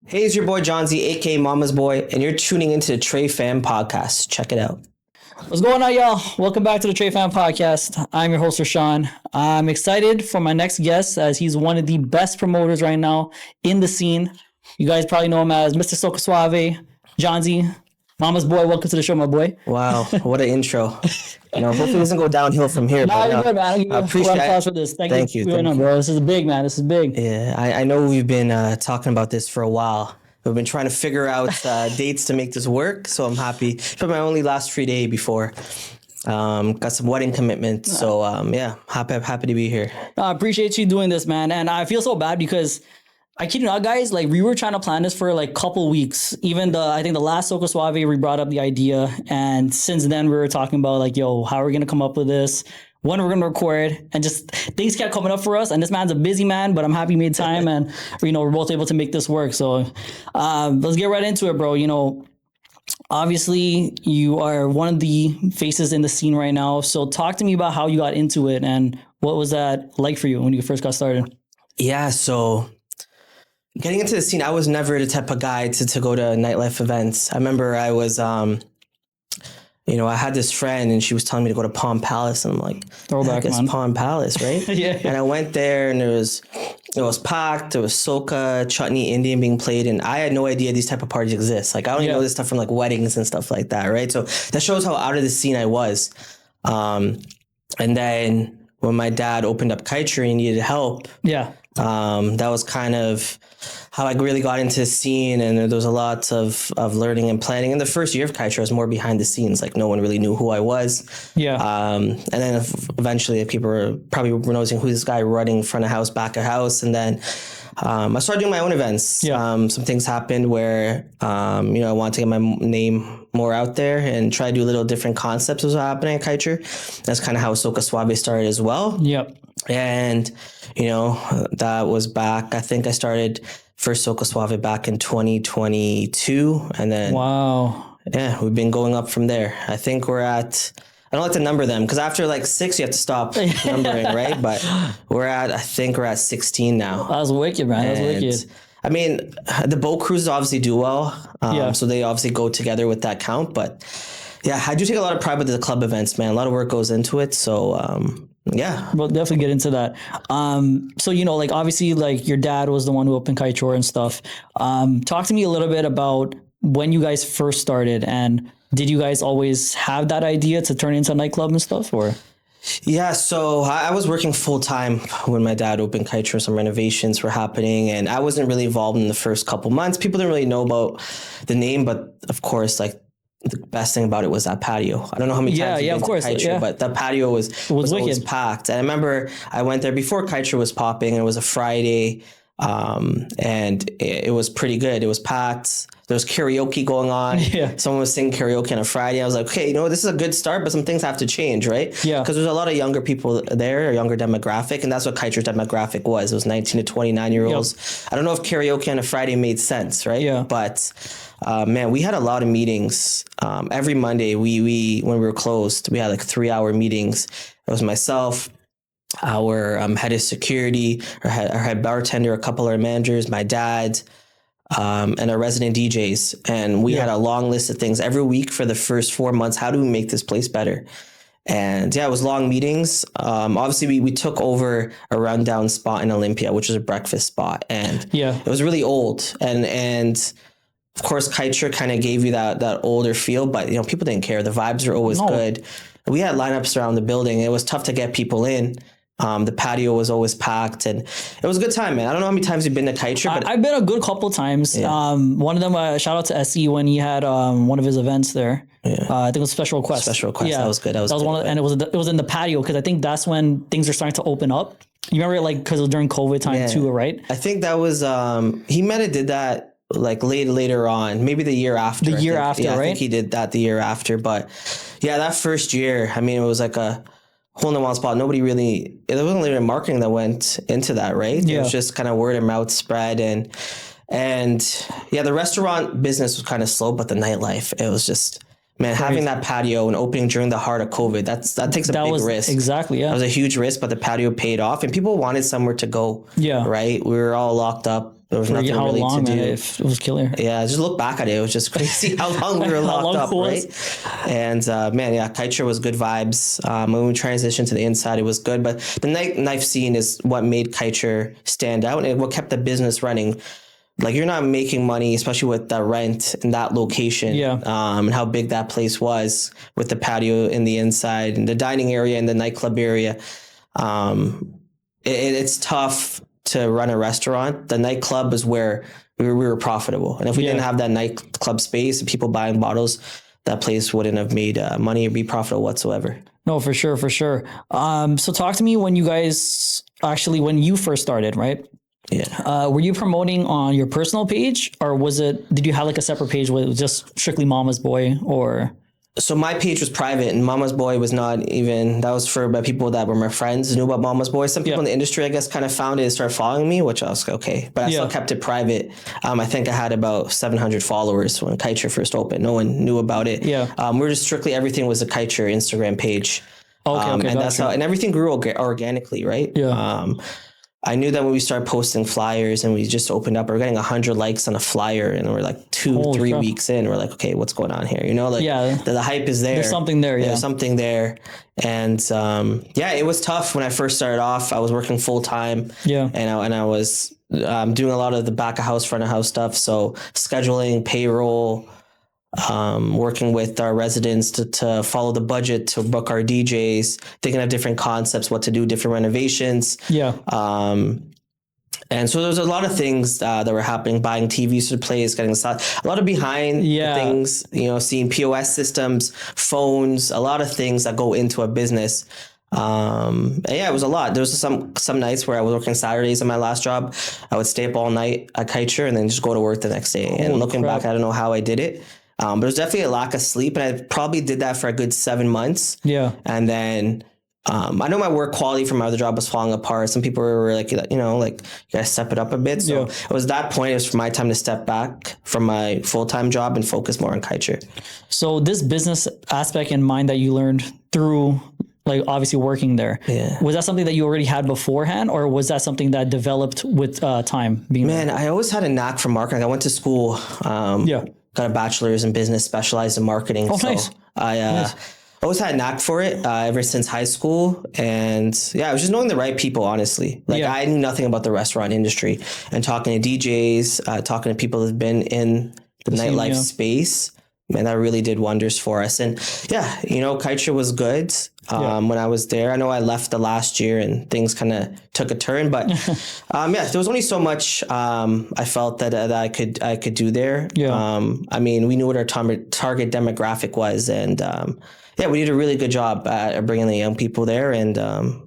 Hey, it's your boy Jonzie, aka Mama's Boy, and you're tuning into the Trey Fam Podcast. Check it out. What's going on, y'all? Welcome back to the Trey Fan Podcast. I'm your host, Rashawn. I'm excited for my next guest as he's one of the best promoters right now in the scene. You guys probably know him as Mr. Soca Suave, Jonzie, Mama's Boy. Welcome to the show, my boy. Wow, what an intro. Hopefully it doesn't go downhill from here. Nah, but you're good, man. I'll give you I appreciate applause for this. Thank you. Thank you. Bro. This is big, man. This is big. Yeah, I know we've been talking about this for a while. We've been trying to figure out dates to make this work, so I'm happy. For my only last free day before. Got some wedding commitments, so yeah, happy to be here. I appreciate you doing this, man. And I feel so bad because I kid you not, guys, like we were trying to plan this for like a couple weeks. Even I think the last Soca Suave, we brought up the idea. And since then we were talking about like, yo, how are we going to come up with this? When we're going to record, and just things kept coming up for us. And this man's a busy man, but I'm happy he made time and, we're both able to make this work. So let's get right into it, bro. Obviously you are one of the faces in the scene right now. So talk to me about how you got into it and what was that like for you when you first got started? Yeah, so getting into the scene, I was never the type of guy to go to nightlife events. I remember I was, I had this friend and she was telling me to go to Palm Palace, and I'm like, throwback, man. Palm Palace, right? Yeah. And I went there and it was packed. There was soca, chutney, Indian being played, and I had no idea these type of parties exist. Like I only know this stuff from like weddings and stuff like that, right? So that shows how out of the scene I was. And then when my dad opened up Kaicher and needed help, that was kind of how I really got into the scene, and there was a lot of learning and planning. In the first year of Kaicher, I was more behind the scenes. Like no one really knew who I was. Yeah. And then eventually people were noticing who's this guy running front of house, back of house. And then I started doing my own events. Some things happened where, I wanted to get my name more out there and try to do a little different concepts was happening at Kaicher. That's kind of how Soca Suave started as well. Yep. And, that was back, I think I started first Soca Suave back in 2022. And then, wow. Yeah, we've been going up from there. I think we're at, I don't like to number them because after like 6, you have to stop numbering, right? But I think we're at 16 now. That was wicked, man. That was wicked. I mean, the boat cruises obviously do well. So they obviously go together with that count. But yeah, I do take a lot of pride with the club events, man. A lot of work goes into it. So, yeah. We'll definitely get into that. So, like obviously like your dad was the one who opened Kaicher and stuff. Talk to me a little bit about when you guys first started, and did you guys always have that idea to turn into a nightclub and stuff, or? Yeah, so I was working full time when my dad opened Kaicher. Some renovations were happening, and I wasn't really involved in the first couple months. People didn't really know about the name, but of course, like the best thing about it was that patio. I don't know how many times you've been to Kaicher, but the patio was always packed. And I remember I went there before Kaicher was popping, and it was a Friday, and it was pretty good. It was packed. There was karaoke going on. Yeah. Someone was singing karaoke on a Friday. I was like, okay, this is a good start, but some things have to change, right? Yeah. Because there's a lot of younger people there, a younger demographic, and that's what Kaicher's demographic was. It was 19 to 29-year-olds. Yep. I don't know if karaoke on a Friday made sense, right? Yeah. But man, we had a lot of meetings. Every Monday, we when we were closed, we had like 3-hour meetings. It was myself, our head of security, our head bartender, a couple of our managers, my dad, and our resident DJs. And we had a long list of things every week for the first 4 months. How do we make this place better? And yeah, it was long meetings. Obviously we took over a rundown spot in Olympia, which is a breakfast spot. And it was really old. And of course, Kaicher kind of gave you that older feel, but people didn't care. The vibes were always good. We had lineups around the building. It was tough to get people in. The patio was always packed, and it was a good time, man. I don't know how many times you've been to Kaicher, but I've been a good couple times. Yeah. One of them, shout out to SE when he had one of his events there. Yeah. I think it was Special Request. Special Request. Yeah. That was good. That was good, one, and it was in the patio because I think that's when things are starting to open up. You remember, like, because it was during COVID time too, right? I think that was he might have did that like later on, maybe the year after. Right? I think he did that the year after. But yeah, that first year, I mean, it was like a hole in the wall spot. There wasn't really marketing that went into that, right? Yeah. It was just kind of word of mouth spread, and yeah, the restaurant business was kind of slow, but the nightlife, it was just, man, having that patio and opening during the heart of COVID, that takes a big risk. Exactly, yeah. That was a huge risk, but the patio paid off, and people wanted somewhere to go. Yeah. Right? We were all locked up There was For nothing how really long, to man? do. It was killer. Yeah, just look back at it. It was just crazy how long we were How locked long up, it was. right? And man, yeah, culture was good vibes. When we transitioned to the inside, it was good. But the nightlife scene is what made culture stand out and what kept the business running. Like you're not making money, especially with the rent in that location, Yeah. and how big that place was with the patio in the inside and the dining area and the nightclub area. It's tough to run a restaurant. The nightclub is where we were profitable, and if we didn't have that nightclub space and people buying bottles, that place wouldn't have made money or be profitable whatsoever. No, for sure, for sure. So talk to me when you guys when you first started, right? Yeah. Were you promoting on your personal page, or did you have like a separate page where it was just strictly Mama's Boy, or? So my page was private, and Mama's Boy was not even. That was for people that were my friends, knew about Mama's Boy. Some people in the industry, I guess, kind of found it and started following me, which I was like, okay. But I still kept it private. I think I had about 700 followers when Kitcher first opened. No one knew about it. Yeah. We're just strictly everything was a Kitcher Instagram page. Okay, and that's how, and everything grew organically, right? Yeah. I knew that when we started posting flyers and we just opened up, we were getting 100 likes on a flyer, and we're like 2-3 weeks in. We're like, okay, what's going on here? You know, like the hype is there. There's something there. There's something there. And it was tough when I first started off. I was working full time. Yeah. And I was doing a lot of the back of house, front of house stuff. So scheduling, payroll, working with our residents to follow the budget, to book our DJs, thinking of different concepts, what to do, different renovations. Yeah. And so there's a lot of things that were happening, buying TVs to plays, getting a lot of behind things, seeing POS systems, phones, a lot of things that go into a business. It was a lot. There was some nights where I was working Saturdays in my last job. I would stay up all night at Kitcher and then just go to work the next day. And looking back, I don't know how I did it. But there's definitely a lack of sleep, and I probably did that for a good 7 months. Yeah. And then I know my work quality from my other job was falling apart. Some people were like, you gotta step it up a bit. So it was that point. It was for my time to step back from my full-time job and focus more on Kitcher. So this business aspect in mind that you learned through, like, obviously working there, was that something that you already had beforehand, or was that something that developed with time being there? I always had a knack for marketing. I went to school. Got a bachelor's in business, specialized in marketing. Oh, nice. I always had a knack for it ever since high school. And I was just knowing the right people, honestly. I knew nothing about the restaurant industry, and talking to DJs, talking to people who've been in the nightlife space. Man, that really did wonders for us. And Kitcher was good when I was there. I know I left the last year and things kind of took a turn, but there was only so much I felt that I could do there. Yeah. We knew what our target demographic was, and we did a really good job at bringing the young people there, and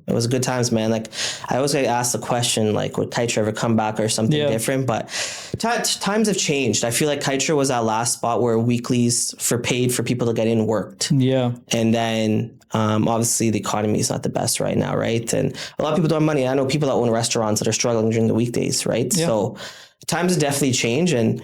it was good times, man. Like, I always get asked the question, like, would Kitcher ever come back or something different? But times have changed. I feel like Kitcher was that last spot where weeklies for people to get in worked. Yeah. And then obviously the economy is not the best right now, right? And a lot of people don't have money. I know people that own restaurants that are struggling during the weekdays, right? Yeah. So times have definitely changed, and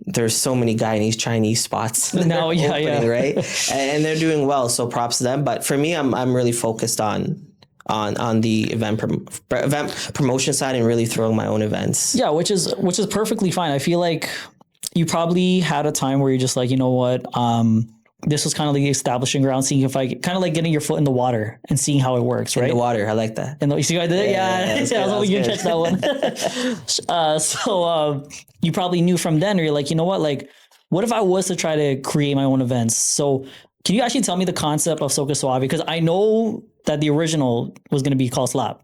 there's so many Chinese spots now, opening, right? And they're doing well, so props to them. But for me, I'm really focused on the event promotion side and really throwing my own events. Yeah, which is perfectly fine. I feel like you probably had a time where you're just like, you know what, this was kind of like establishing ground, seeing if I kind of like getting your foot in the water and seeing how it works, right? In the water, I like that. And you see, I did it. Yeah, I was hoping you can catch that one. So you probably knew from then, or you're like, you know what, like, what if I was to try to create my own events? So can you actually tell me the concept of Soca Suave? Because I know that the original was going to be called Slap.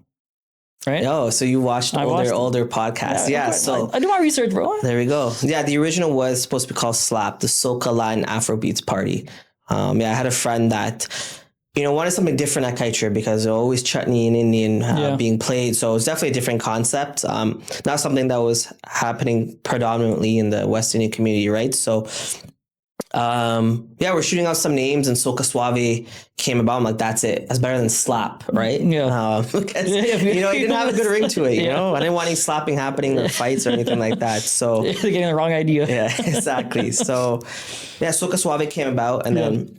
Right? Oh, so you watched older podcasts. Yeah, so I do my research, bro. There we go. Yeah, the original was supposed to be called Slap, the Soca Latin Afrobeats Party. I had a friend that, wanted something different at Kitcher because they're always chutney and Indian being played. So it was definitely a different concept. Not something that was happening predominantly in the West Indian community, right? So we're shooting out some names, and Soca Suave came about. I'm like, that's it. That's better than Slap, right? Yeah. Because, it didn't have a good ring to it, I didn't want any slapping happening or fights or anything like that. So they're getting the wrong idea. Yeah, exactly. So Soca Suave came about, and then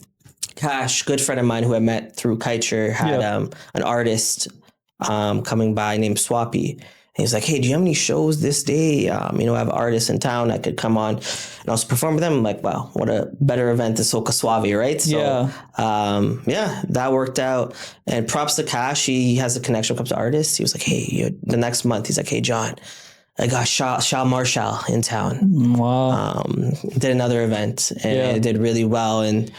Cash, good friend of mine who I met through Kitcher, had an artist coming by named Swappy. He's like, hey, do you have any shows this day? I have artists in town that could come on and also perform with them. I'm like, wow, what a better event than Soca Suave, right? So, that worked out. And props to Cash. He has a connection when it comes to artists. He was like, hey, the next month, he's like, hey, John, I got Shal Marshall in town. Wow. Did another event and it did really well. And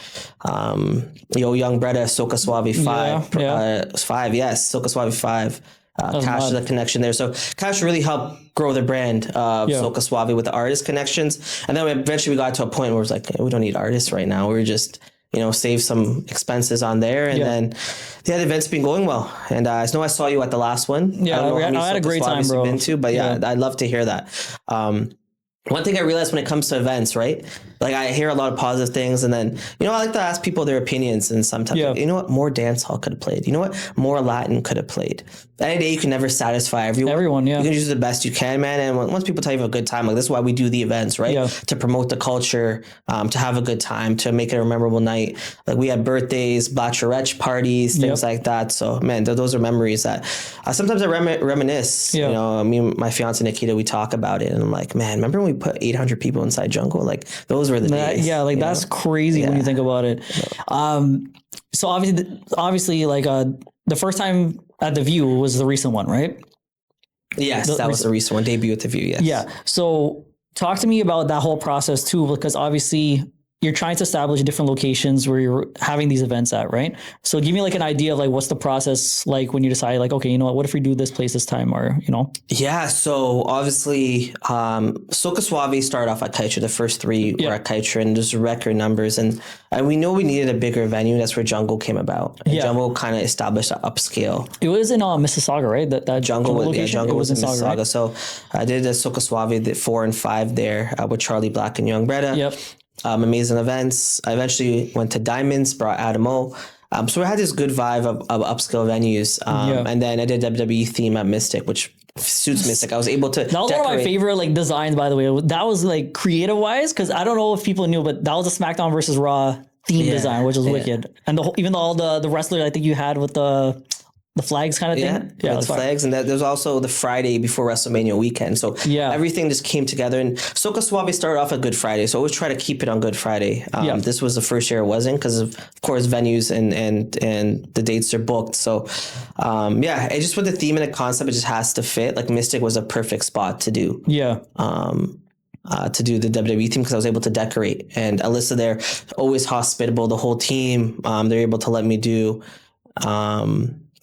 Young Bretta, Soca Suave 5. Soca Suave 5. Cash is a connection there. So Cash really helped grow the brand of Soca Suave with the artist connections. And then eventually we got to a point where it was like, we don't need artists right now. We're just, save some expenses on there. And then the event's been going well. And I know I saw you at the last one. Yeah, I had a great time, bro. Been to, but I'd love to hear that. One thing I realized when it comes to events, right? Like I hear a lot of positive things, and then I like to ask people their opinions. And sometimes, more dancehall could have played. You know what, more Latin could have played. Any day you can never satisfy everyone. You can do the best you can, man. And once people tell you have a good time, like this is why we do the events, right? To promote the culture, to have a good time, to make it a memorable night. Like we had birthdays, bachelorette parties, things like that. So man, those are memories that sometimes I reminisce. Me and my fiance Nikita, we talk about it, and I'm like, man, remember when we put 800 people inside Jungle? Like those were the days. Yeah, like that's crazy when you think about it. So obviously, like the first time at the View was the recent one, right? Yes, that was the recent one. Debut at the View. Yes. Yeah. So talk to me about that whole process too, because obviously you're trying to establish different locations where you're having these events at, right? So give me like an idea of like what's the process like when you decide like, okay, what if we do this place this time, or Yeah, so obviously Soca Suave started off at Kaicher. The first 3 were at Kaicher, and there's record numbers, and we know we needed a bigger venue. That's where Jungle came about. And Jungle kind of established an upscale. It was in Mississauga, right? That Jungle location? Jungle was in Mississauga. Right? So I did the Soca Suave, the 4 and 5 there with Charlie Black and Young Bretta. Yep. Amazing events. I eventually went to Diamonds, brought Adam O. So we had this good vibe of upscale venues. And then I did WWE theme at Mystic, which suits Mystic. I was able to That was one of my favorite designs, by the way. That was creative wise, because I don't know if people knew, but that was a SmackDown versus Raw theme design, which was wicked. And even all the wrestlers I think you had with the flags kind of thing. Yeah, the flags. And there's also the Friday before WrestleMania weekend. So everything just came together. And Soca Suave started off at Good Friday. So I always try to keep it on Good Friday. This was the first year it wasn't, because of course venues and the dates are booked. So it just with the theme and the concept, it just has to fit. Like Mystic was a perfect spot to do. To do the WWE theme, because I was able to decorate. And Alyssa there, always hospitable, the whole team. They're able to let me do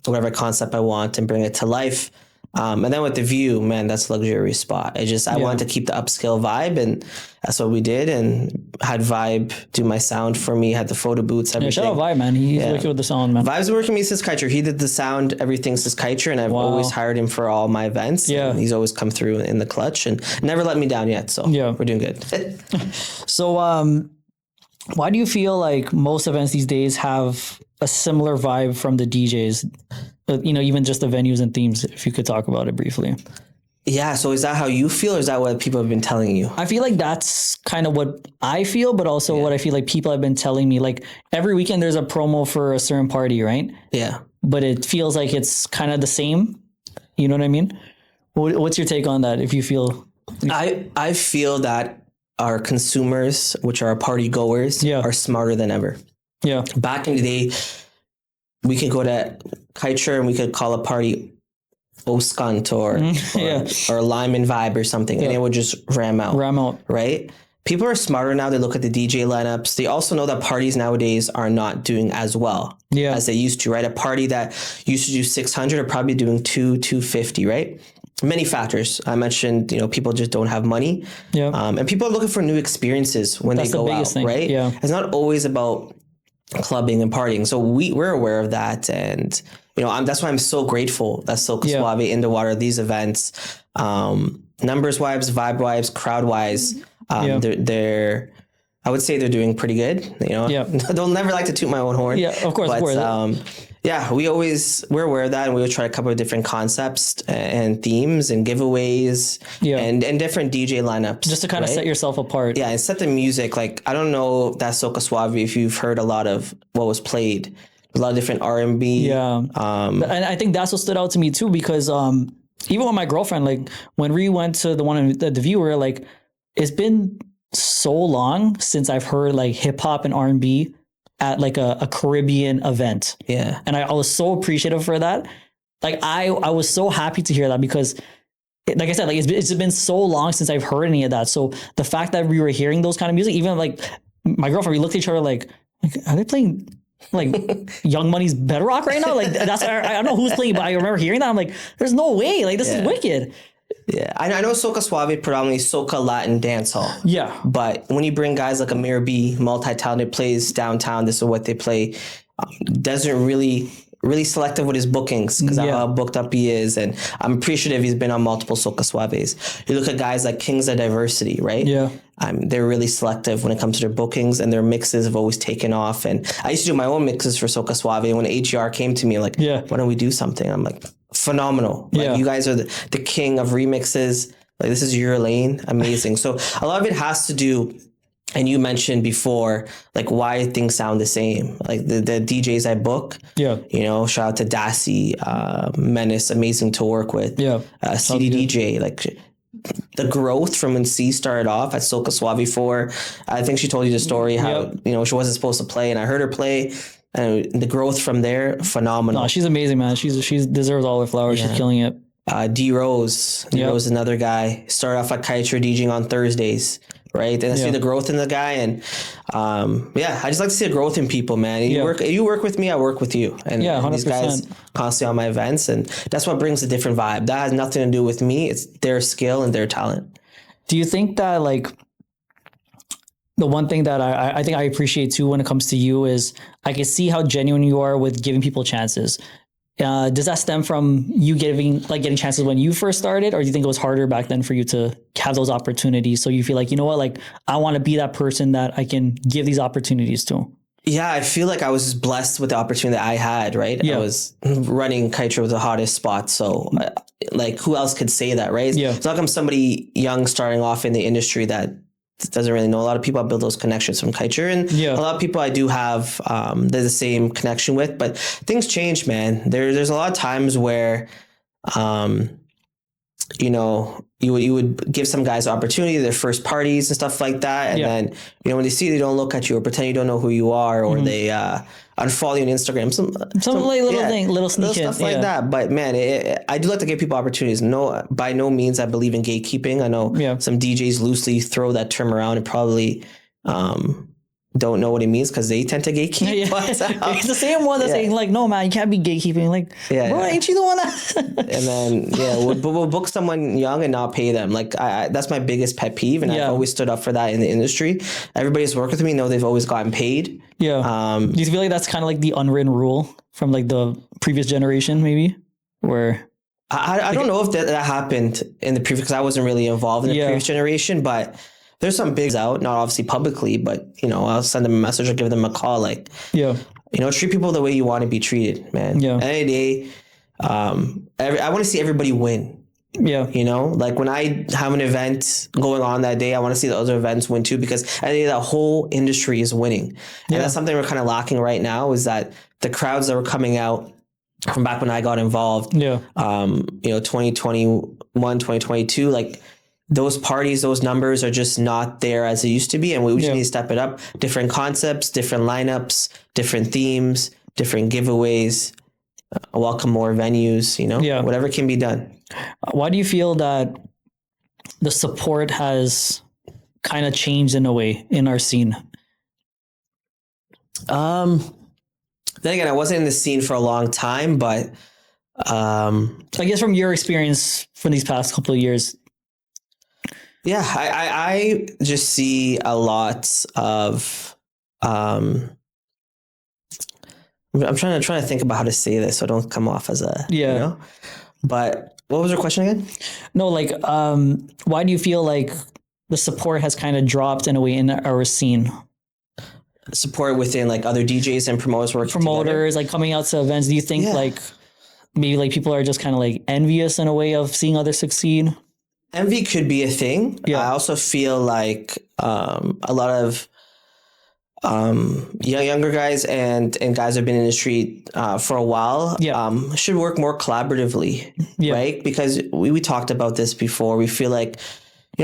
whatever concept I want and bring it to life. And then with the View, man, that's a luxurious spot. I wanted to keep the upscale vibe, and that's what we did. And had Vibe do my sound for me, had the photo booths, everything. Shout out Vibe, man. He's working with the sound, man. Vibe's been working with me since Kaicher. He did the sound, everything since Kaicher, and I've always hired him for all my events. And he's always come through in the clutch and never let me down yet. So we're doing good. So why do you feel like most events these days have a similar vibe from the DJs? Even just the venues and themes, if you could talk about it briefly. Yeah, so is that how you feel, or is that what people have been telling you? I feel like that's kind of what I feel, but also what I feel like people have been telling me. Like every weekend there's a promo for a certain party, right? Yeah. But it feels like it's kind of the same. You know what I mean? What's your take on that, if you feel? I feel that our consumers, which are our party goers, are smarter than ever. Yeah. Back in the day, we could go to Kaicher and we could call a party Oscunt or Lyman Vibe or something, and it would just ram out. Right? People are smarter now. They look at the DJ lineups. They also know that parties nowadays are not doing as well as they used to, right? A party that used to do 600 are probably doing 250, right? Many factors. I mentioned, people just don't have money. Yeah. And people are looking for new experiences when they go out, right? Yeah. It's not always about clubbing and partying. So we're aware of that. And, that's why I'm so grateful that Soca Suave, In the Water, these events, numbers wise, vibe wise, crowd wise, they're I would say they're doing pretty good. They'll never like to toot my own horn. Yeah, of course. We're aware of that, and we will try a couple of different concepts and themes and giveaways and different DJ lineups. Just to kind of set yourself apart. Yeah, and set the music. Like, I don't know that Soca Suave, if you've heard a lot of what was played, a lot of different R&B. Yeah. And I think that's what stood out to me too, because even with my girlfriend, like when we went to the one in the viewer, like it's been so long since I've heard like hip hop and R&B at like a Caribbean event. Yeah. And I was so appreciative for that. Like I was so happy to hear that because like I said, like it's been so long since I've heard any of that. So the fact that we were hearing those kind of music, even like my girlfriend, we looked at each other like are they playing like Young Money's Bedrock right now? Like that's I don't know who's playing, but I remember hearing that. I'm like, there's no way. Like this is wicked. Yeah, I know Soca Suave predominantly soca, Latin, dancehall. Yeah, but when you bring guys like Amir B, multi-talented, plays downtown, this is what they play. Doesn't really selective with his bookings because of how booked up he is, and I'm appreciative he's been on multiple Soca Suaves. You look at guys like Kings of Diversity, right? Yeah. They're really selective when it comes to their bookings, and their mixes have always taken off. And I used to do my own mixes for Soca Suave, and when HER came to me, like, why don't we do something? I'm like, phenomenal. Like, you guys are the king of remixes. Like, this is your lane. Amazing. So a lot of it has to do, and you mentioned before, like why things sound the same. Like the DJs I book, shout out to Dassy, Menace, amazing to work with. CD DJ, like the growth from when C started off at Soca Suave 4. I think she told you the story how, she wasn't supposed to play, and I heard her play. And the growth from there, phenomenal. No, she's amazing, man. She's deserves all her flowers. She's killing it. D Rose. D Rose is another guy. Started off at Kaitra DJing on Thursdays, right? And I see the growth in the guy, and I just like to see the growth in people, man. You work with me, I work with you, and 100%. These guys constantly on my events, and that's what brings a different vibe. That has nothing to do with me. It's their skill and their talent. Do you think that like the one thing that I think I appreciate too when it comes to you is I can see how genuine you are with giving people chances. Does that stem from you getting chances when you first started, or do you think it was harder back then for you to have those opportunities? So you feel like, you know what, like I want to be that person that I can give these opportunities to. Yeah, I feel like I was blessed with the opportunity that I had, right? I was running Kaitra with the hottest spot. So like who else could say that, right? It's not like I'm somebody young starting off in the industry that doesn't really know a lot of people. I build those connections from Kaitra, and a lot of people I do have the same connection with, but things change, man. There's a lot of times where you would give some guys opportunity, their first parties and stuff like that, and then when they see they don't look at you or pretend you don't know who you are, or they unfollow you on Instagram, some like little sneak stuff like that. But man, I do like to give people opportunities. No, by no means I believe in gatekeeping. I know some DJs loosely throw that term around and probably don't know what it means because they tend to gatekeep. But, it's the same one that's saying like, no man, you can't be gatekeeping. Like, bro, ain't you the one that? And then we'll book someone young and not pay them. Like that's my biggest pet peeve, and I've always stood up for that in the industry. Everybody who's worked with me know they've always gotten paid. Do you feel like that's kind of like the unwritten rule from like the previous generation, maybe, where? I don't know if that happened in the previous, because I wasn't really involved in the previous generation, but there's some bigs out, not obviously publicly, but I'll send them a message or give them a call. Like, treat people the way you want to be treated, man. At the end of the day, I want to see everybody win. Like when I have an event going on that day, I want to see the other events win too, because I think the whole industry is winning. And that's something we're kind of lacking right now, is that the crowds that were coming out from back when I got involved, 2021, 2022, like, those parties, those numbers are just not there as it used to be. And we just need to step it up. Different concepts, different lineups, different themes, different giveaways, welcome more venues, whatever can be done. Why do you feel that the support has kind of changed in a way in our scene? Then again, I wasn't in the scene for a long time, but I guess from your experience from these past couple of years, I just see a lot of, I'm trying to think about how to say this so I don't come off as a, but what was your question again? No, like, why do you feel like the support has kind of dropped in a way in our scene? Support within like other DJs and promoters together? Like coming out to events. Do you think like maybe like people are just kind of like envious in a way of seeing others succeed? Envy could be a thing. I also feel like a lot of younger guys and guys who've been in the street for a while should work more collaboratively, right? Because we talked about this before. We feel like,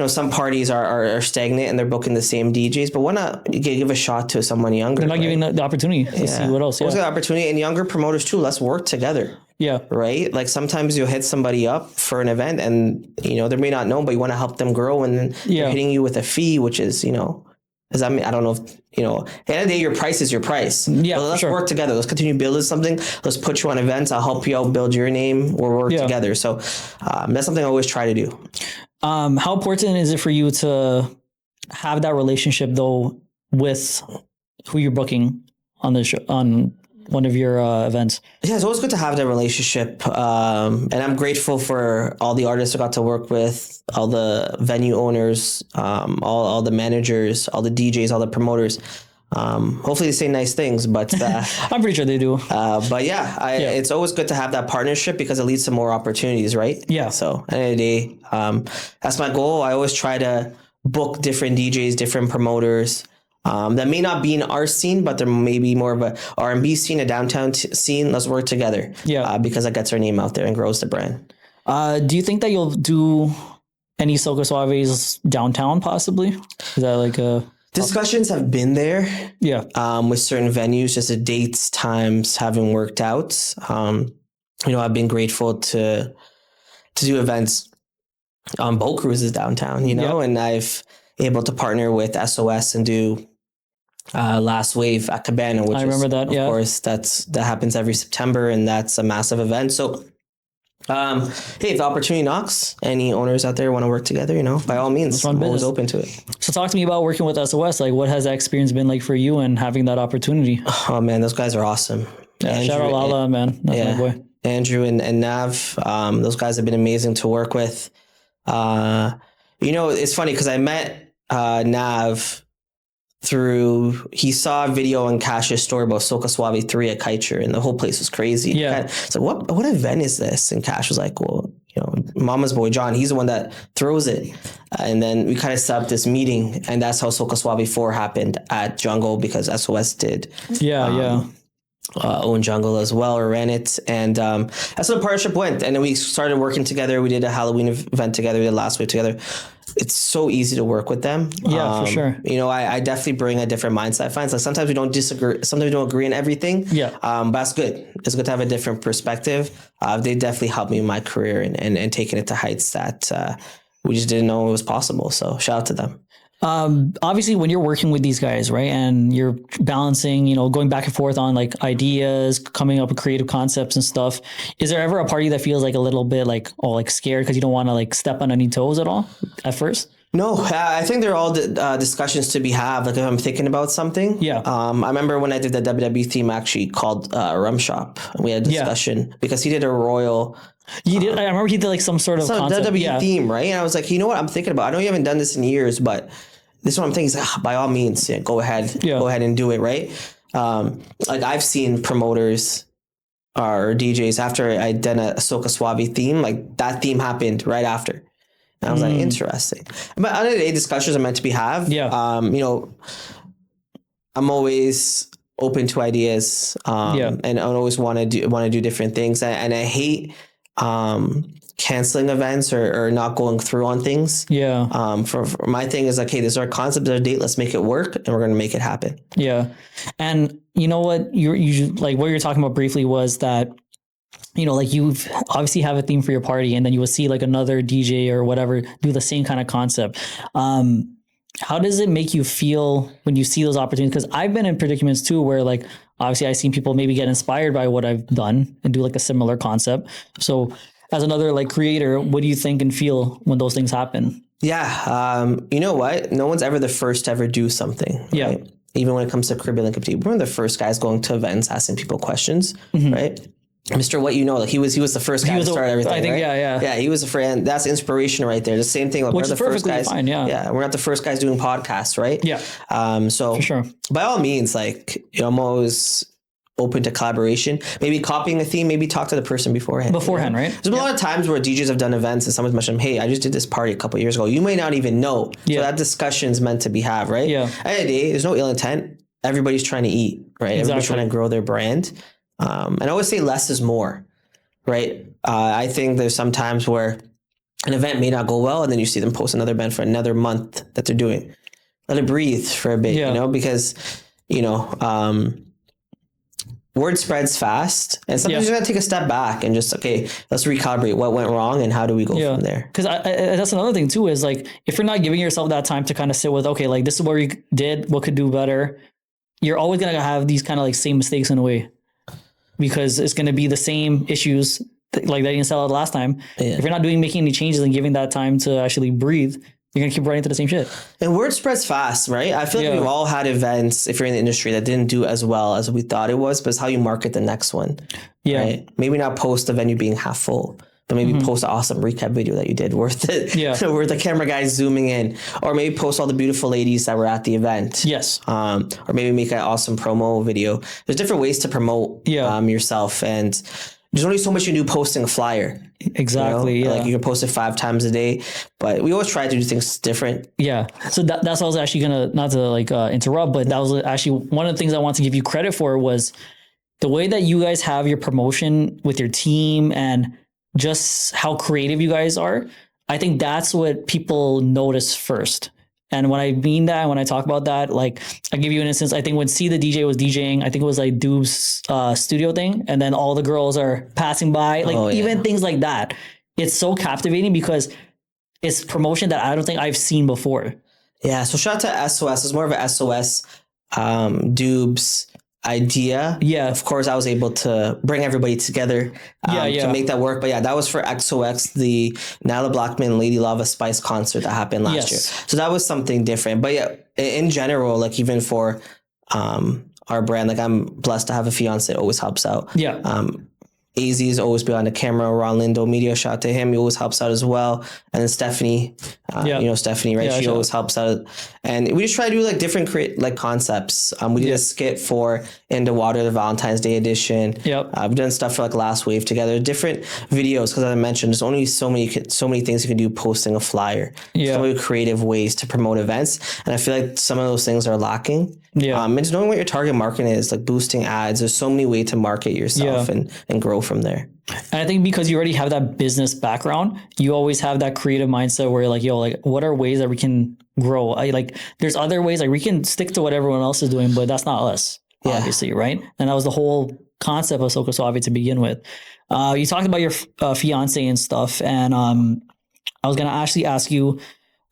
some parties are stagnant and they're booking the same DJs, but why not give a shot to someone younger? They're not giving the opportunity to see what else. What's the opportunity? And younger promoters too, let's work together. Yeah. Right? Like sometimes you'll hit somebody up for an event and, they may not know, but you want to help them grow, and then they're hitting you with a fee, which is, because I don't know if, at the end of the day, your price is your price. Yeah, but let's work together. Let's continue building something. Let's put you on events. I'll help you out, build your name. We'll work together. So that's something I always try to do. How important is it for you to have that relationship though with who you're booking on the show, on one of your events? Yeah, it's always good to have that relationship. And I'm grateful for all the artists I got to work with, all the venue owners, all the managers, all the DJs, all the promoters. Hopefully they say nice things, but I'm pretty sure they do. But it's always good to have that partnership because it leads to more opportunities, right? Yeah. So at the end of the day, that's my goal. I always try to book different DJs, different promoters that may not be in our scene, but there may be more of a R&B scene, a downtown scene. Let's work together. Yeah. Because that gets our name out there and grows the brand. Do you think that you'll do any Soca Suaves downtown possibly? Is that like a... Discussions have been there, with certain venues, just the dates, times haven't worked out. I've been grateful to do events on boat cruises downtown, and I've able to partner with SOS and do Last Wave at Cabana, which of course that happens every September, and that's a massive event. So hey, if the opportunity knocks, any owners out there want to work together, by all means, I'm always open to it. So talk to me about working with SOS. Like, what has that experience been like for you and having that opportunity? Oh man, those guys are awesome. Yeah, shout out Lala, man. That's my boy. Andrew and Nav, those guys have been amazing to work with. It's funny because I met Nav through, he saw a video on Cash's story about Soca Suave 3 at Kitcher, and the whole place was crazy. Yeah. It's like, what event is this? And Cash was like, well, Mama's boy John, he's the one that throws it. And then we kind of set up this meeting, and that's how Soca Suave 4 happened at Jungle, because SOS did. Own Jungle as well, or ran it. And that's how the partnership went. And then we started working together. We did a Halloween event together. We did Last Wave together. It's so easy to work with them. Yeah, for sure. I definitely bring a different mindset. I find like sometimes we don't disagree, sometimes we don't agree on everything. Yeah. But that's good. It's good to have a different perspective. They definitely helped me in my career and taking it to heights that we just didn't know it was possible. So shout out to them. Obviously when you're working with these guys, right, and you're balancing, going back and forth on like ideas, coming up with creative concepts and stuff, is there ever a party that feels like a little bit like scared because you don't want to like step on any toes at all at first? No, I think they're all discussions to be had. Like if I'm thinking about something. Yeah. I remember when I did the WWE theme actually called Rum Shop. We had a discussion because he did a royal. I remember he did like some sort of concept. WWE theme, right? And I was like, you know what I'm thinking about? I know you haven't done this in years, but this is what I'm thinking. He's like, by all means, go ahead and do it, right? Like I've seen promoters or DJs after I'd done a Soca Suave theme, like that theme happened right after. And I was like, interesting. But other day, discussions are meant to be have. Yeah. I'm always open to ideas. And I always want to do different things. And I hate canceling events or not going through on things. Yeah. For my thing is like, hey, this is our concept, this is our date, let's make it work, and we're going to make it happen. Yeah. And you know what, you like what you're talking about briefly was that, like you obviously have a theme for your party, and then you will see like another DJ or whatever do the same kind of concept. How does it make you feel when you see those opportunities? Because I've been in predicaments too, where like, obviously I've seen people maybe get inspired by what I've done and do like a similar concept. So as another like creator, what do you think and feel when those things happen? Yeah. You know what? No one's ever the first to ever do something. Yeah. Right? Even when it comes to Caribbean Linkup TV, we're one of the first guys going to events, asking people questions, right? Mr. What like he was the first guy to start everything. I think, right? Yeah. He was a friend. That's inspiration right there. The same thing. Like, we're the first guys. Fine, yeah. We're not the first guys doing podcasts, right? Yeah. So for sure. By all means, like I'm always open to collaboration. Maybe copying a theme. Maybe talk to the person beforehand. Right? There's been a lot of times where DJs have done events and someone's mentioned, "Hey, I just did this party a couple of years ago." You may not even know. Yeah. So that discussion's meant to be had, right? Yeah. At the end of the day, there's no ill intent. everybody's trying to eat, right? Everybody's trying to grow their brand. And I always say less is more, right? I think there's some times where an event may not go well, and then you see them post another event for another month that they're doing. Let it breathe for a bit, you know, because, you know, word spreads fast, and sometimes you gotta take a step back and just, okay, let's recalibrate what went wrong and how do we go from there. Because that's another thing too, is like, if you're not giving yourself that time to kind of sit with, okay, like this is what we did, what could do better, you're always gonna have these kind of like same mistakes in a way, because it's gonna be the same issues like that you sell out last time. If you're not making any changes and giving that time to actually breathe, you're going to keep running into the same shit. And word spreads fast, right? I feel like we've all had events, if you're in the industry, that didn't do as well as we thought it was, but it's how you market the next one. Yeah. Right? Maybe not post the venue being half full, but maybe post an awesome recap video that you did worth it. Yeah. Where the camera guy's zooming in, or maybe post all the beautiful ladies that were at the event. Yes. Or maybe make an awesome promo video. There's different ways to promote yourself, and there's only so much you do posting a flyer. Exactly. You know? Yeah. Like you can post it 5 times a day, but we always try to do things different. Yeah. So that's what I was actually gonna, not to like interrupt, but that was actually one of the things I want to give you credit for, was the way that you guys have your promotion with your team and just how creative you guys are. I think that's what people notice first. And when I mean that, when I talk about that, like I'll give you an instance. I think when C the DJ was DJing, I think it was like Dube's studio thing. And then all the girls are passing by, like even things like that. It's so captivating because it's promotion that I don't think I've seen before. Yeah. So shout out to SOS. It's more of an SOS Dube's idea. Yeah. Of course, I was able to bring everybody together to make that work. But yeah, that was for XOX, the Nyla Blackman Lady Lava Spice concert that happened last year. So that was something different. But yeah, in general, like even for our brand, like I'm blessed to have a fiance. It always helps out. Yeah. AZ is always behind the camera. Ron Lindo Media, shout out to him. He always helps out as well. And then Stephanie, you know Stephanie, right? She always helps out. And we just try to do like different concepts. We did a skit for In the Water, the Valentine's Day edition. Yep. We've done stuff for like Last Wave together. Different videos, because as I mentioned, there's only so many things you can do posting a flyer. Yeah. So many creative ways to promote events. And I feel like some of those things are lacking. Yeah. And just knowing what your target market is, like boosting ads. There's so many ways to market yourself and grow from there. And I think because you already have that business background, you always have that creative mindset where you're like, yo, like what are ways that we can grow? There's other ways, like we can stick to what everyone else is doing, but that's not us, obviously, right? And that was the whole concept of Soca Suave to begin with. You talked about your fiance and stuff, and I was gonna actually ask you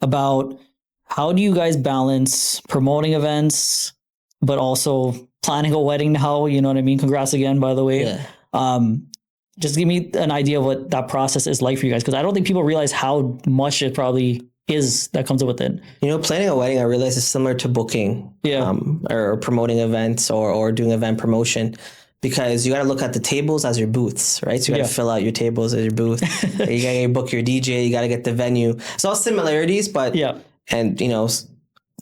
about how do you guys balance promoting events, but also planning a wedding now? You know what I mean? Congrats again, by the way. Yeah. Just give me an idea of what that process is like for you guys, because I don't think people realize how much it probably is that comes with it. You know, planning a wedding, I realize, is similar to booking or promoting events or doing event promotion, because you got to look at the tables as your booths, right? So you got to fill out your tables as your booth. You got to book your DJ. You got to get the venue. It's all similarities, but and you know,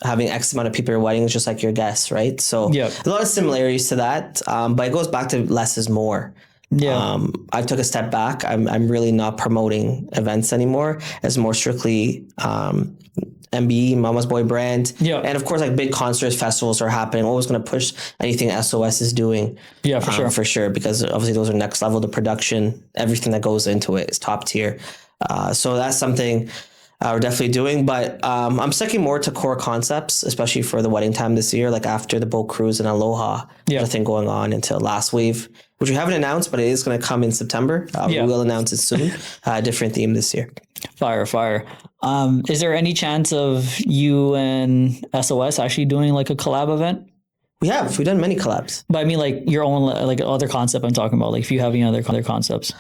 having X amount of people at your wedding is just like your guests, right? So a lot of similarities to that, but it goes back to less is more. Yeah. I took a step back. I'm really not promoting events anymore. It's more strictly MBE, Mama's Boy brand. Yeah. And of course, like big concerts, festivals are happening. Always going to push anything SOS is doing. Yeah, for sure. Because obviously those are next level. The production, everything that goes into it is top tier. So that's something we're definitely doing. But I'm sticking more to core concepts, especially for the wedding time this year, like after the boat cruise and Aloha. Yeah. Nothing going on until Last Wave, which we haven't announced, but it is going to come in September. We will announce it soon. Different theme this year. Fire. Is there any chance of you and SOS actually doing like a collab event? We've done many collabs. But I mean, like your own, like other concept I'm talking about, like if you have any other concepts.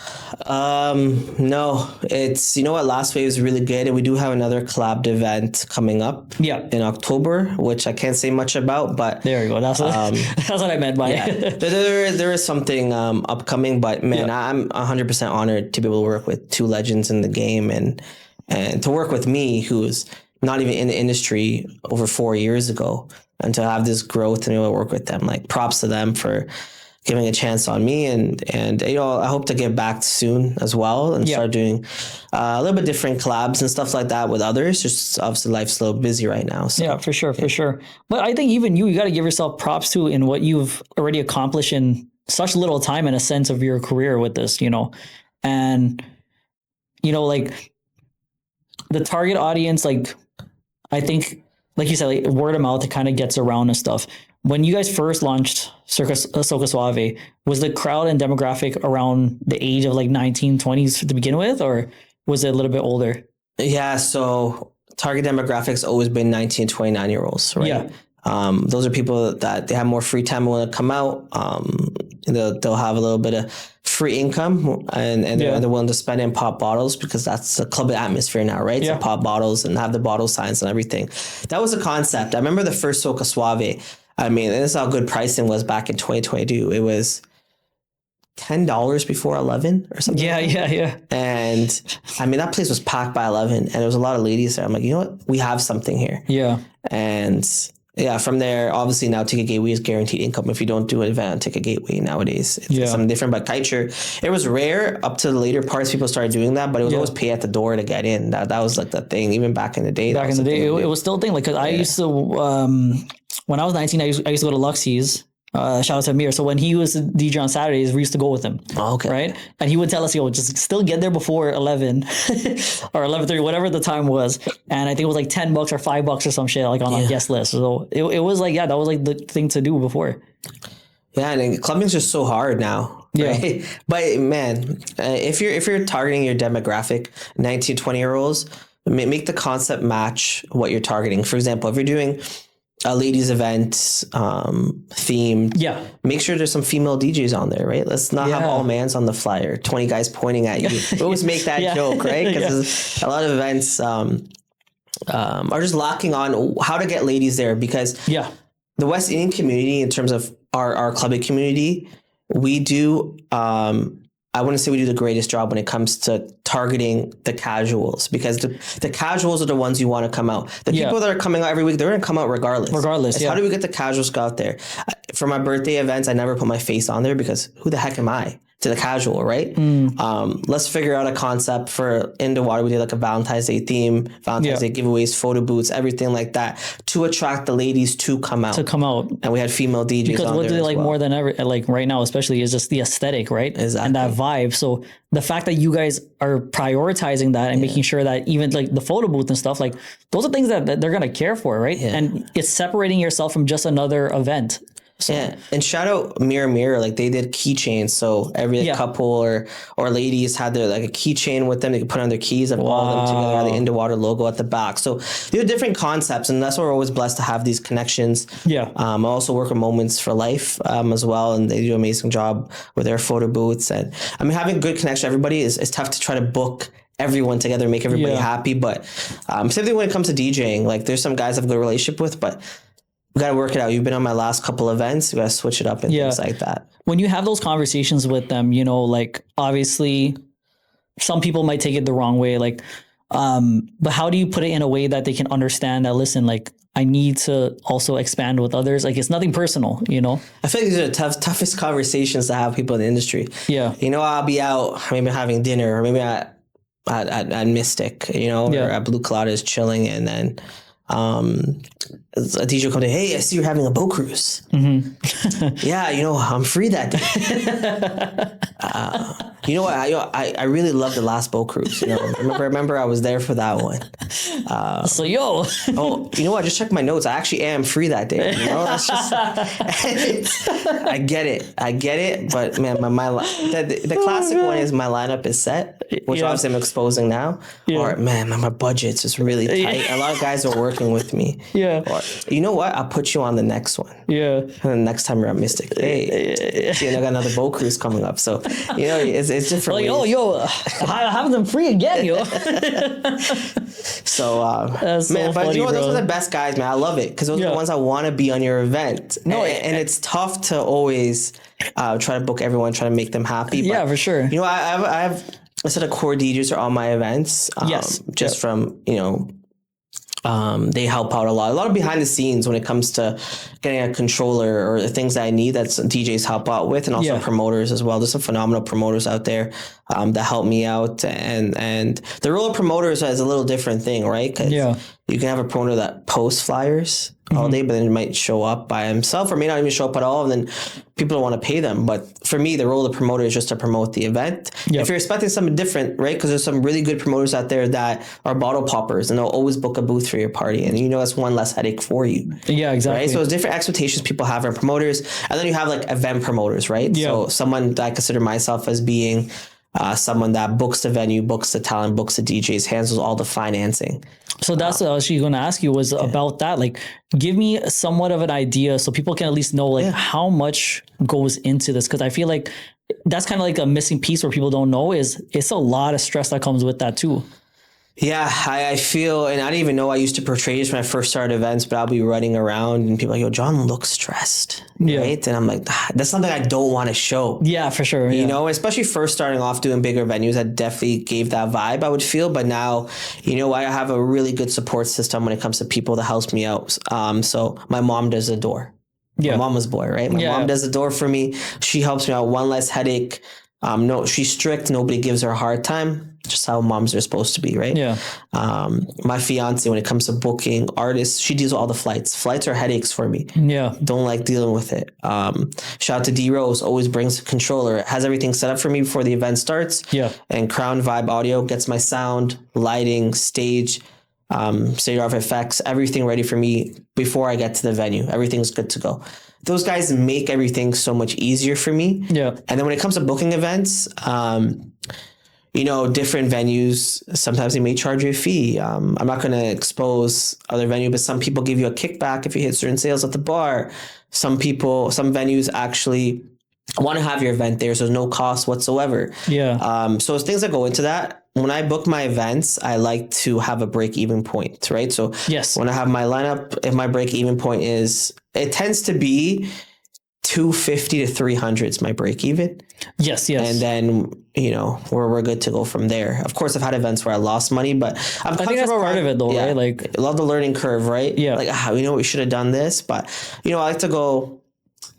No, it's, you know what, Last Wave is really good. And we do have another collabed event coming up in October, which I can't say much about, but there you go. That's what I meant by it. There is something upcoming, but man, I'm 100% honored to be able to work with two legends in the game and to work with me, who's not even in the industry over 4 years ago, and to have this growth and be able to work with them. Like props to them for giving a chance on me, and I hope to get back soon as well and start doing a little bit different collabs and stuff like that with others. Just obviously life's a little busy right now. So. Yeah, for sure. But I think even you got to give yourself props too in what you've already accomplished in such little time, in a sense of your career with this, and like the target audience, like I think, like you said, like word of mouth, it kind of gets around and stuff. When you guys first launched Soca Suave, was the crowd and demographic around the age of like 1920s to begin with, or was it a little bit older? Yeah, so target demographics always been 19, 29-year-olds, right? Yeah. Those are people that they have more free time when they come out. They'll have a little bit of free income, and they're willing to spend in pop bottles, because that's the club atmosphere now, right? So pop bottles and have the bottle signs and everything. That was a concept. I remember the first Soca Suave. I mean, this is how good pricing was back in 2022. It was $10 before 11 or something. Yeah. And I mean, that place was packed by 11, and there was a lot of ladies there. I'm like, you know what? We have something here. Yeah. And yeah, from there, obviously now Ticket Gateway is guaranteed income. If you don't do an event on Ticket Gateway nowadays, it's something different. But Culture, it was rare up to the later parts. People started doing that, but it was always pay at the door to get in. That was like the thing, even back in the day. Back in the day, it was still a thing. Like, cause I used to, when I was 19, I used to go to Luxie's. Shout out to Amir. So when he was a DJ on Saturdays, we used to go with him. Oh, okay. Right? And he would tell us, just still get there before 11 or 11:30, whatever the time was. And I think it was like $10 or $5 or some shit, like on a guest list. So it was like, that was like the thing to do before. Yeah, and clubbing's just so hard now. Right? Yeah. But man, if you're targeting your demographic, 19, 20-year-olds, make the concept match what you're targeting. For example, if you're doing a ladies event themed, make sure there's some female DJs on there, right? Let's not have all mans on the flyer, 20 guys pointing at you. We always make that joke, right? Because a lot of events are just lacking on how to get ladies there, because the West Indian community, in terms of our clubbing community, we do I wouldn't say we do the greatest job when it comes to targeting the casuals, because the casuals are the ones you want to come out. The people that are coming out every week, they're going to come out regardless. How do we get the casuals to go out there? For my birthday events, I never put my face on there, because who the heck am I to the casual, right? Let's figure out a concept for Into Water. We did like a Valentine's Day theme, Valentine's Day giveaways, photo booths, everything like that, to attract the ladies to come out. And we had female DJs because on what there do they like more than ever, like right now especially, is just the aesthetic, right? Exactly. And that vibe. So the fact that you guys are prioritizing that and making sure that even like the photo booth and stuff, like those are things that they're going to care for, right? And it's separating yourself from just another event. So. Yeah, and shout out Mirror, like they did keychains, so every couple or ladies had their like a keychain with them. They could put on their keys and all of them together, had the Into Water logo at the back. So these are different concepts, and that's why we're always blessed to have these connections. I also work with Moments for Life as well, and they do an amazing job with their photo booths. And I mean, having good connection, everybody is tough to try to book everyone together, make everybody happy. But same thing when it comes to DJing. Like there's some guys I have a good relationship with, but we got to work it out. You've been on my last couple events. We got to switch it up and things like that. When you have those conversations with them, like obviously some people might take it the wrong way. Like, but how do you put it in a way that they can understand that, listen, like I need to also expand with others. Like it's nothing personal, I feel like these are the toughest conversations to have people in the industry. I'll be out maybe having dinner, or maybe at Mystic, or at Blue Cloud is chilling, and then a DJ come to, hey, I see you're having a boat cruise. I'm free that day. You know what? I really love the last boat cruise. Remember I was there for that one. Oh, you know what? Just check my notes. I actually am free that day. That's just. I get it. But man, the classic one is my lineup is set, which obviously I'm exposing now. Or man, my budget's just really tight. A lot of guys are working with me. Or, you know what? I'll put you on the next one. And then next time you're at Mystic, hey, I got another boat cruise coming up. So it's different. Like, I have them free again, So, that's man, so but funny, those are the best guys, man. I love it, because those are the ones I want to be on your event. And it's tough to always try to book everyone, try to make them happy. But, for sure. I have a set of core DJs are on my events. From They help out a lot of behind the scenes when it comes to getting a controller or the things that I need. That's DJs help out with, and also promoters as well. There's some phenomenal promoters out there that help me out, and the role of promoters is a little different thing, right? 'Cause you can have a promoter that posts flyers all day, but then it might show up by himself or may not even show up at all, and then people don't want to pay them. But for me, the role of the promoter is just to promote the event. If you're expecting something different, right? Because there's some really good promoters out there that are bottle poppers, and they'll always book a booth for your party, and that's one less headache for you. Yeah, exactly. Right? So it's different expectations people have from promoters, and then you have like event promoters, right? So someone that I consider myself as being someone that books the venue, books the talent, books the DJs, handles all the financing. So that's what I was going to ask you was about that. Like, give me somewhat of an idea so people can at least know like how much goes into this. Cause I feel like that's kind of like a missing piece where people don't know is it's a lot of stress that comes with that too. Yeah, I feel, and I didn't even know I used to portray this when I first started events, but I'll be running around and people are like, yo, John looks stressed, right? And I'm like, that's something I don't want to show. Yeah, for sure. You know, especially first starting off doing bigger venues, I definitely gave that vibe, I would feel. But now, I have a really good support system when it comes to people that helps me out. So my mom does the door. My mama's boy, right? My mom does the door for me. She helps me out, one less headache. No, she's strict. Nobody gives her a hard time. Just how moms are supposed to be, right? Yeah. My fiance, when it comes to booking artists, she deals with all the flights. Flights are headaches for me. Yeah. Don't like dealing with it. Shout out to D Rose, always brings a controller, has everything set up for me before the event starts. Yeah. And Crown Vibe Audio gets my sound, lighting, stage, state of effects, everything ready for me before I get to the venue. Everything's good to go. Those guys make everything so much easier for me. Yeah. And then when it comes to booking events, different venues, sometimes they may charge you a fee. I'm not going to expose other venue, but some people give you a kickback if you hit certain sales at the bar. Some venues actually want to have your event there, so there's no cost whatsoever. Yeah. So it's things that go into that. When I book my events, I like to have a break-even point, right? So when I have my lineup, if my break-even point it tends to be 250 to 300 is my break-even. Yes. And then, we're good to go from there. Of course, I've had events where I lost money, but I think that's part of it though, right? Like, I love the learning curve, right? Yeah. Like, we should have done this, but, I like to go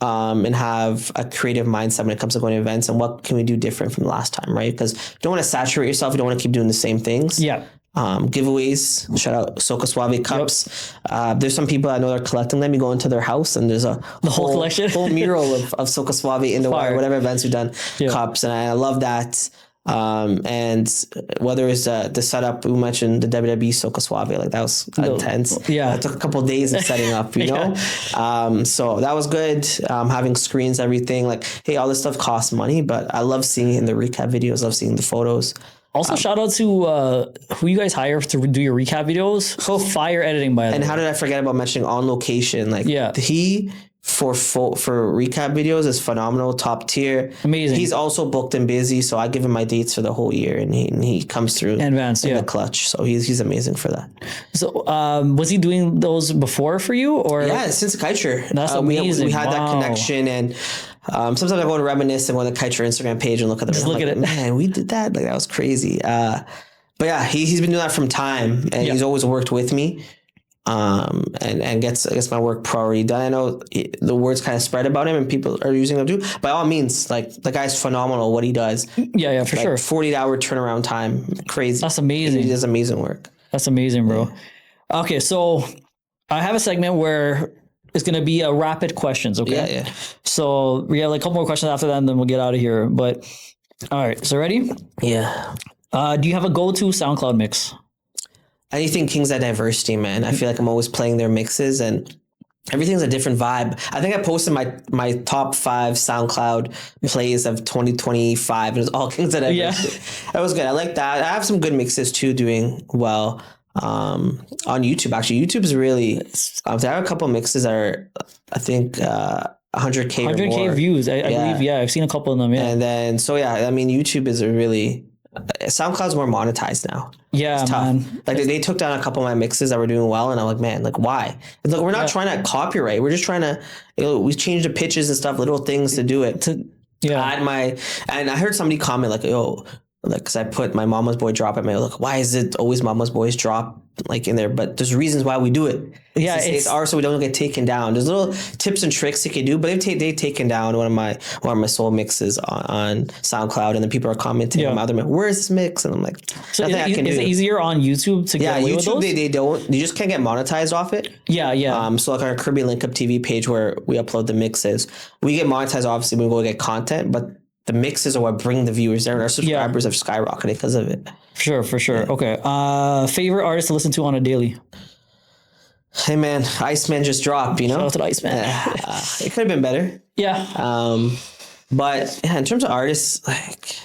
and have a creative mindset when it comes to going to events and what can we do different from last time, right? Because you don't want to saturate yourself. You don't want to keep doing the same things. Yeah. Giveaways, shout out Soca Suave cups. There's some people I know they're collecting them. You go into their house and there's the whole collection, whole mural of Soca Suave in the wire, whatever events we've done, cups. And I love that. And whether it's the setup, we mentioned the WWE Soca Suave, like that was intense. Yeah. It took a couple of days of setting up, you know? So that was good. Having screens, everything, like, hey, all this stuff costs money, but I love seeing it in the recap videos, love seeing the photos. Also, shout out to who you guys hire to do your recap videos. Fire editing, by the way. And how did I forget about mentioning On Location? Like, he for recap videos is phenomenal, top tier, amazing. He's also booked and busy, so I give him my dates for the whole year, and he comes through in advance, in the clutch. So he's amazing for that. So was he doing those before for you, or since Kaicher? That's amazing. We had that connection, and sometimes I go to reminisce and go to the Kaicher Instagram page and look at it. Man, we did that. Like, that was crazy. But yeah, he's been doing that from time, and he's always worked with me. And gets my work priority done. I know the words kind of spread about him and people are using them too. By all means, like, the guy's phenomenal what he does. Yeah, for sure. 48-hour turnaround time. Crazy. That's amazing. He does amazing work. That's amazing, bro. Yeah. Okay, so I have a segment where it's going to be a rapid questions, okay? Yeah. So we have like a couple more questions after that and then we'll get out of here. But all right, so ready? Yeah. Do you have a go-to SoundCloud mix? Anything Kings of Diversity, man. I feel like I'm always playing their mixes and everything's a different vibe. I think I posted my top 5 SoundCloud plays of 2025 and it was all Kings of Diversity. Yeah. That was good. I like that. I have some good mixes too doing well on YouTube. Actually, YouTube is really, I have a couple of mixes that are, I think, 100K or more. 100K views. I believe, I've seen a couple of them, And then, YouTube is a really, SoundCloud's more monetized now. Yeah, it's tough. Man. Like, they took down a couple of my mixes that were doing well, and I'm like, man, like, why? It's like, we're not trying to copyright. We're just trying to, we changed the pitches and stuff, little things to do it. And I heard somebody comment like, yo, like, cause I put my Mama's Boy drop at my look. Why is it always Mama's Boys drop like in there? But there's reasons why we do it. Yeah, it's ours, so we don't get taken down. There's little tips and tricks you can do, but they've taken down one of my soul mixes on SoundCloud, and then people are commenting on my other mix. Where's this mix? And I'm like, so is it easier on YouTube to get away with those? They don't. You just can't get monetized off it. Yeah. So like our Kirby Linkup TV page where we upload the mixes, we get monetized obviously when we go get content, but the mixes are what bring the viewers there, and our subscribers have skyrocketed because of it. For sure. Yeah. Okay. Favorite artist to listen to on a daily? Hey man, Iceman just dropped, you know? Shout out to the Iceman. It could have been better. Yeah. But yeah, in terms of artists, like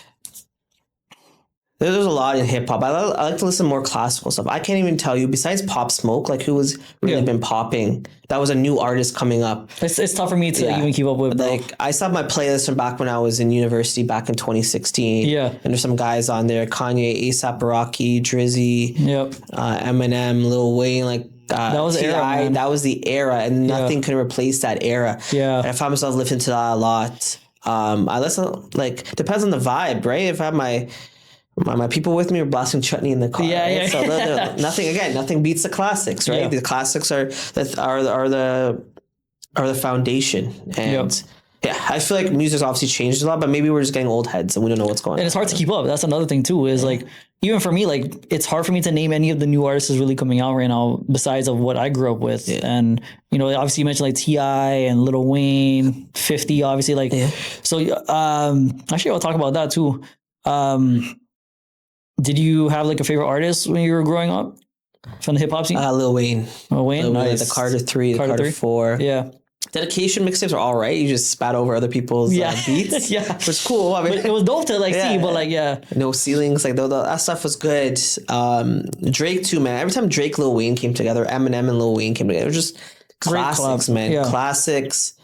there's a lot in hip hop. I like to listen to more classical stuff. I can't even tell you, besides Pop Smoke, like who has really been popping. That was a new artist coming up. It's tough for me to even keep up with, bro. Like I saw my playlist from back when I was in university back in 2016. Yeah. And there's some guys on there: Kanye, A$AP Rocky, Drizzy, Eminem, Lil Wayne, like that was the era, man. That was the era, and nothing can replace that era. Yeah. And I found myself listening to that a lot. I listen, like, depends on the vibe, right? If I have my people with me are blasting chutney in the car. Right? So nothing beats the classics, right? The classics are the foundation, and I feel like music's obviously changed a lot, but maybe we're just getting old heads and we don't know what's going on. And it's hard to keep up. That's another thing too. Is like, even for me, like it's hard for me to name any of the new artists really coming out right now besides of what I grew up with. And you know, obviously you mentioned like T.I. and Lil Wayne, 50, obviously, like so. Actually, I'll talk about that too. Did you have like a favorite artist when you were growing up from the hip hop scene? Lil Wayne. Lil Wayne, nice. The Carter 3, the Carter 4. Yeah. Dedication mixtapes are all right. You just spat over other people's beats. Which is cool. I mean, it was dope to like see, but like, no ceilings. Like that stuff was good. Drake too, man. Every time Drake, Lil Wayne came together, Eminem and Lil Wayne came together, it was just classics, man. Yeah. Classics.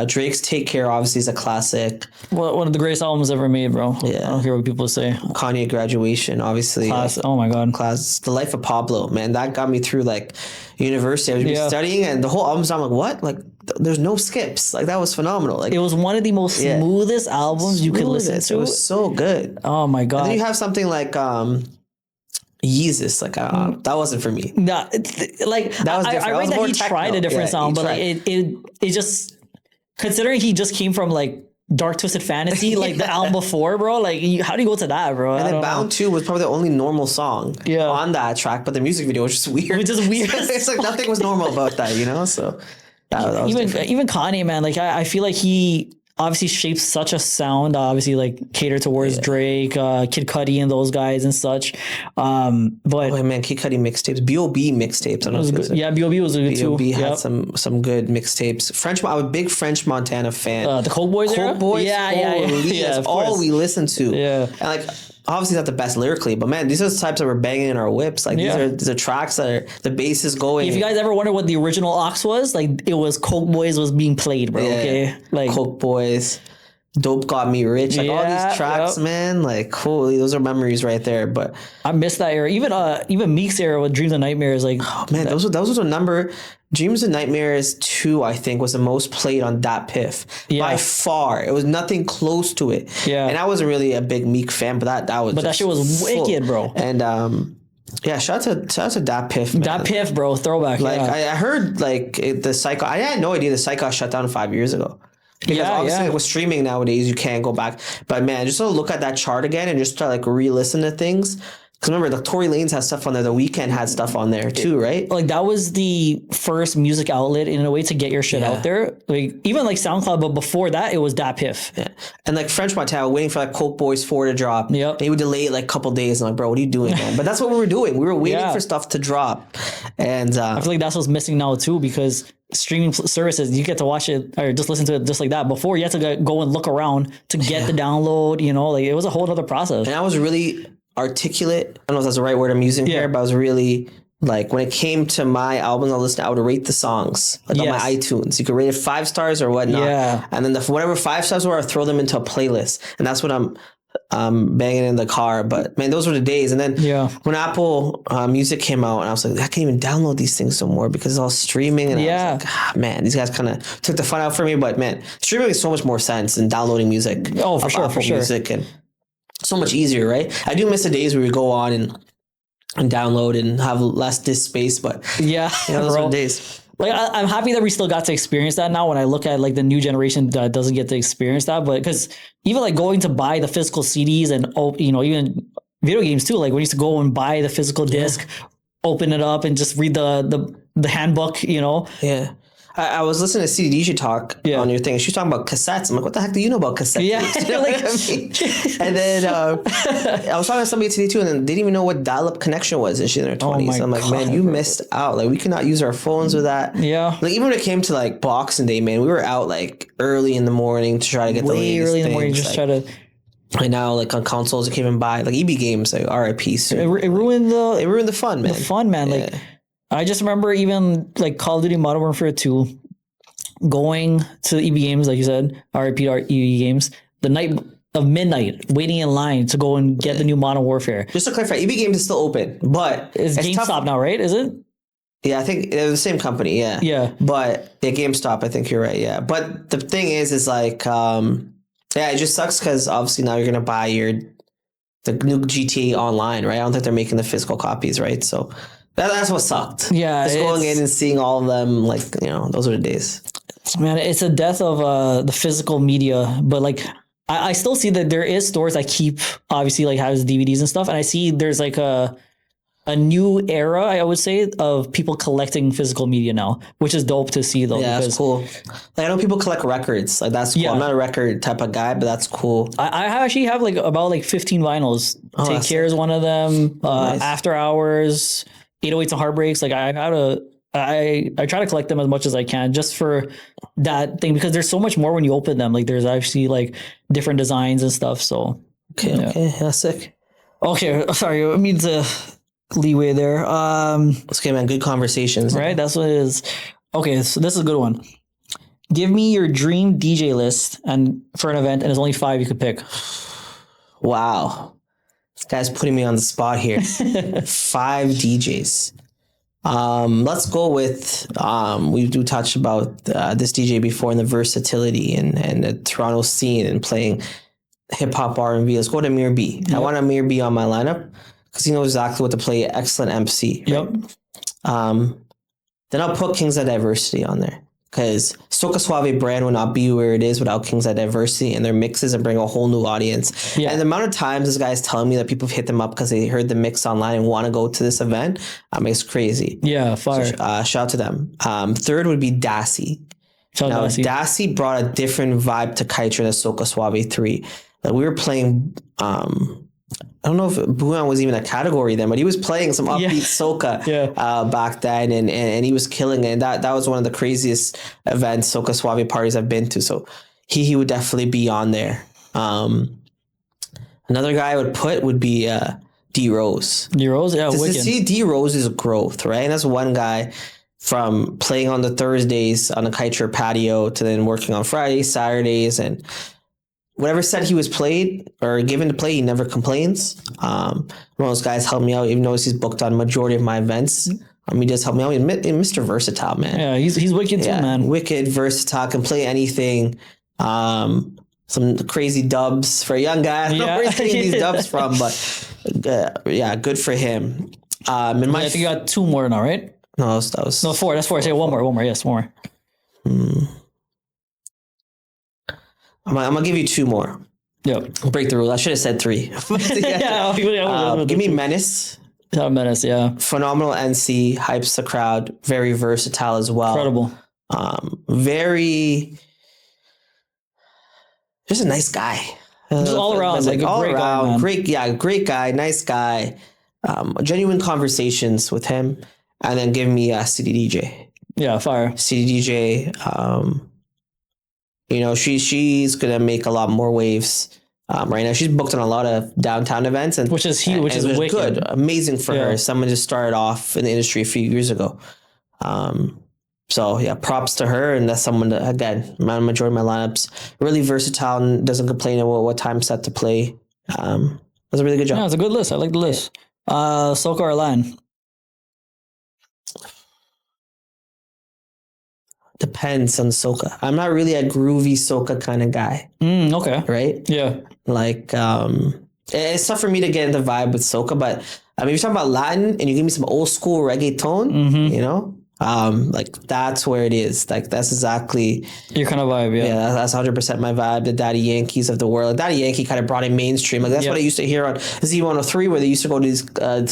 Drake's Take Care obviously is a classic. One of the greatest albums ever made, bro. Yeah. I don't hear what people say. Kanye Graduation, obviously. Oh my God. The Life of Pablo, man. That got me through like university. I was studying and the whole album's, I'm like, what? Like there's no skips. Like that was phenomenal. Like it was one of the most smoothest albums you could listen to. It was so good. Oh my God. And then you have something like Yeezus, like that wasn't for me. Nah, like that was different. I read that he tried a different sound, but like it just, considering he just came from like Dark Twisted Fantasy, like the album before, bro, like how do you go to that, bro? And then Bound 2 was probably the only normal song on that track, but the music video was just weird. It was just weird. It's like nothing was normal about that, you know? So that was even Kanye, man, like I feel like he obviously shaped such a sound, obviously like cater towards Drake, Kid Cudi and those guys and such. But man, Kid Cudi mixtapes, B.O.B. mixtapes. I don't know. Yeah, B.O.B. was a good too. B.O.B. had some good mixtapes. I'm a big French Montana fan. The Coke Boys era? Boys, yeah, that's all we listen to. Yeah. And like, obviously not the best lyrically, but man, these are the types that we're banging in our whips. Like these are tracks that are, the bass is going. If you guys ever wonder what the original aux was, like it was Coke Boys was being played, bro. Okay, like Coke Boys, Dope Got Me Rich, like all these tracks, man. Like holy, those are memories right there. But I miss that era. Even Meek's era with Dreams and Nightmares, like those was a number. Dreams and Nightmares 2, I think, was the most played on Dat Piff by far. It was nothing close to it. Yeah, and I wasn't really a big Meek fan, but that was. But that shit was wicked, bro. And shout out to Dat Piff, man. Dat Piff, bro, throwback. Like I heard like the Psycho. I had no idea the Psycho shut down 5 years ago. Because obviously with streaming nowadays, you can't go back. But man, just to look at that chart again and just to like re-listen to things. Because remember, like Tory Lanez has stuff on there. The Weeknd had stuff on there too, right? Like that was the first music outlet in a way to get your shit out there. Like even like SoundCloud, but before that, it was Dat Piff. Yeah. And like French Montana, waiting for like Coke Boys 4 to drop. Yep. They would delay it like a couple days. I'm like, bro, what are you doing, man? But that's what we were doing. We were waiting for stuff to drop. And I feel like that's what's missing now too, because streaming services, you get to watch it or just listen to it just like that. Before, you had to go and look around to get the download, you know, like it was a whole other process. And I was really articulate. I don't know if that's the right word I'm using here, but I was really like, when it came to my albums, I would rate the songs like on my iTunes. You could rate it 5 stars or whatnot. Yeah. And then whatever 5 stars were, I throw them into a playlist. And that's what I'm banging in the car. But man, those were the days. And then when Apple Music came out, and I was like, I can't even download these things no more because it's all streaming. And I was like, man, these guys kind of took the fun out for me. But man, streaming makes so much more sense than downloading music. Oh, for sure, Apple Music. And so much easier, right? I do miss the days where we go on and download and have less disk space, but Yeah, those bro. are the days. Like I'm happy that we still got to experience that now. When I look at like the new generation that doesn't get to experience that, but because even like going to buy the physical CDs and even video games too. Like we used to go and buy the physical disc, open it up, and just read the handbook. Yeah. I was listening to CDJ talk on your thing. She's talking about cassettes. I'm like, what the heck do you know about cassettes? Yeah. You know what I mean? And then I was talking to somebody today too, and then they didn't even know what dial-up connection was, and she's in her 20s. I'm like, man, you missed out. Like, we cannot use our phones with that. Yeah. Like, even when it came to like Boxing Day, man, we were out like early in the morning to try to get the latest early in the things. morning, just try to. Right now, like on consoles, you can't even buy like EB games, like RIP. It ruined the fun, man. The fun, man. Like I just remember even like Call of Duty Modern Warfare 2. Going to EB Games, like you said, RIP EB Games, the night of midnight, waiting in line to go and get the new Modern Warfare. Just to clarify, EB Games is still open, but it's GameStop tough now, right? Is it? Yeah, I think they're the same company. Yeah. Yeah. But GameStop, I think you're right. Yeah. But the thing is like, it just sucks because obviously now you're gonna buy the new GTA online, right? I don't think they're making the physical copies, right? So that's what sucked. Yeah. Just going in and seeing all of them, like, those are the days. Man, it's a death of the physical media, but like I still see that there is stores that keep obviously like has DVDs and stuff, and I see there's like a new era, I would say, of people collecting physical media now, which is dope to see though. Yeah, that's cool. Like, I know people collect records, like that's cool. Yeah. I'm not a record type of guy, but that's cool. I actually have like about like 15 vinyls. Take Care is one of them. Nice. After Hours, 808s and Heartbreaks. Like I try to collect them as much as I can just for that thing, because there's so much more when you open them. Like there's actually like different designs and stuff. So okay, that's sick. Okay, sorry, I mean to leeway there. It's okay, man. Good conversations, right? That's what it is. Okay, so this is a good one. Give me your dream DJ list and for an event, and there's only 5 you could pick. Wow, this guy's putting me on the spot here. 5 DJs. Let's go with, we do touch about this DJ before and the versatility and the Toronto scene and playing hip hop R&B. Let's go to Amir B. Yep. I want Amir B on my lineup because he knows exactly what to play. Excellent MC. Right? Yep. Then I'll put Kings of Diversity on there because Soca Suave brand would not be where it is without Kings of Diversity and their mixes and bring a whole new audience. Yeah. And the amount of times this guy's telling me that people have hit them up because they heard the mix online and want to go to this event, it's crazy. Yeah, fire. So, shout out to them. Third would be Dassy. Dassy brought a different vibe to Kaitra than Soca Suave 3. Like we were playing, I don't know if Buan was even a category then, but he was playing some upbeat soca back then, and he was killing it. And that was one of the craziest events, Soca Suave parties I've been to. So he would definitely be on there. Another guy I would put would be D Rose. D Rose, yeah, to see D Rose's growth, right? And that's one guy from playing on the Thursdays on the Kaitra patio to then working on Fridays, Saturdays, and whatever set he was played or given to play, he never complains. One of those guys helped me out, even though he's booked on majority of my events. He just helped me out. He's Mr. Versatile, man. Yeah, he's wicked too, man. Wicked, versatile, can play anything. Some crazy dubs for a young guy. I don't know where he's getting these dubs from, but good for him. I think you got 2 more now, right? No, that was 4. That's 4. Say one more. Yes, one more. I'm gonna give you 2 more. Yep. Break the rule. I should have said 3. Give me Menace. Menace, yeah. Phenomenal NC, hypes the crowd, very versatile as well. Incredible. Just a nice guy. Just all around, like all great around, guy, great guy, nice guy. Genuine conversations with him, and then give me CDDJ. Yeah, fire. CDDJ. She's gonna make a lot more waves. Right now, she's booked on a lot of downtown events, and which is wicked. Good, amazing for her. Someone just started off in the industry a few years ago. So yeah, props to her, and that's someone that, again, my majority of my lineups really versatile and doesn't complain about what time set to play. That's a really good job. Yeah, it's a good list. I like the list. Soca or Line? Depends on soca. I'm not really a groovy soca kind of guy. Okay. Right? Yeah. Like, it's tough for me to get into vibe with soca, but I mean, you're talking about Latin and you give me some old school reggaeton, you know, like that's where it is. Like that's exactly Your kind of vibe, yeah. yeah, that's 100% my vibe. The Daddy Yankees of the world. Like, Daddy Yankee kind of brought it mainstream. Like that's what I used to hear on Z103, where they used to go to these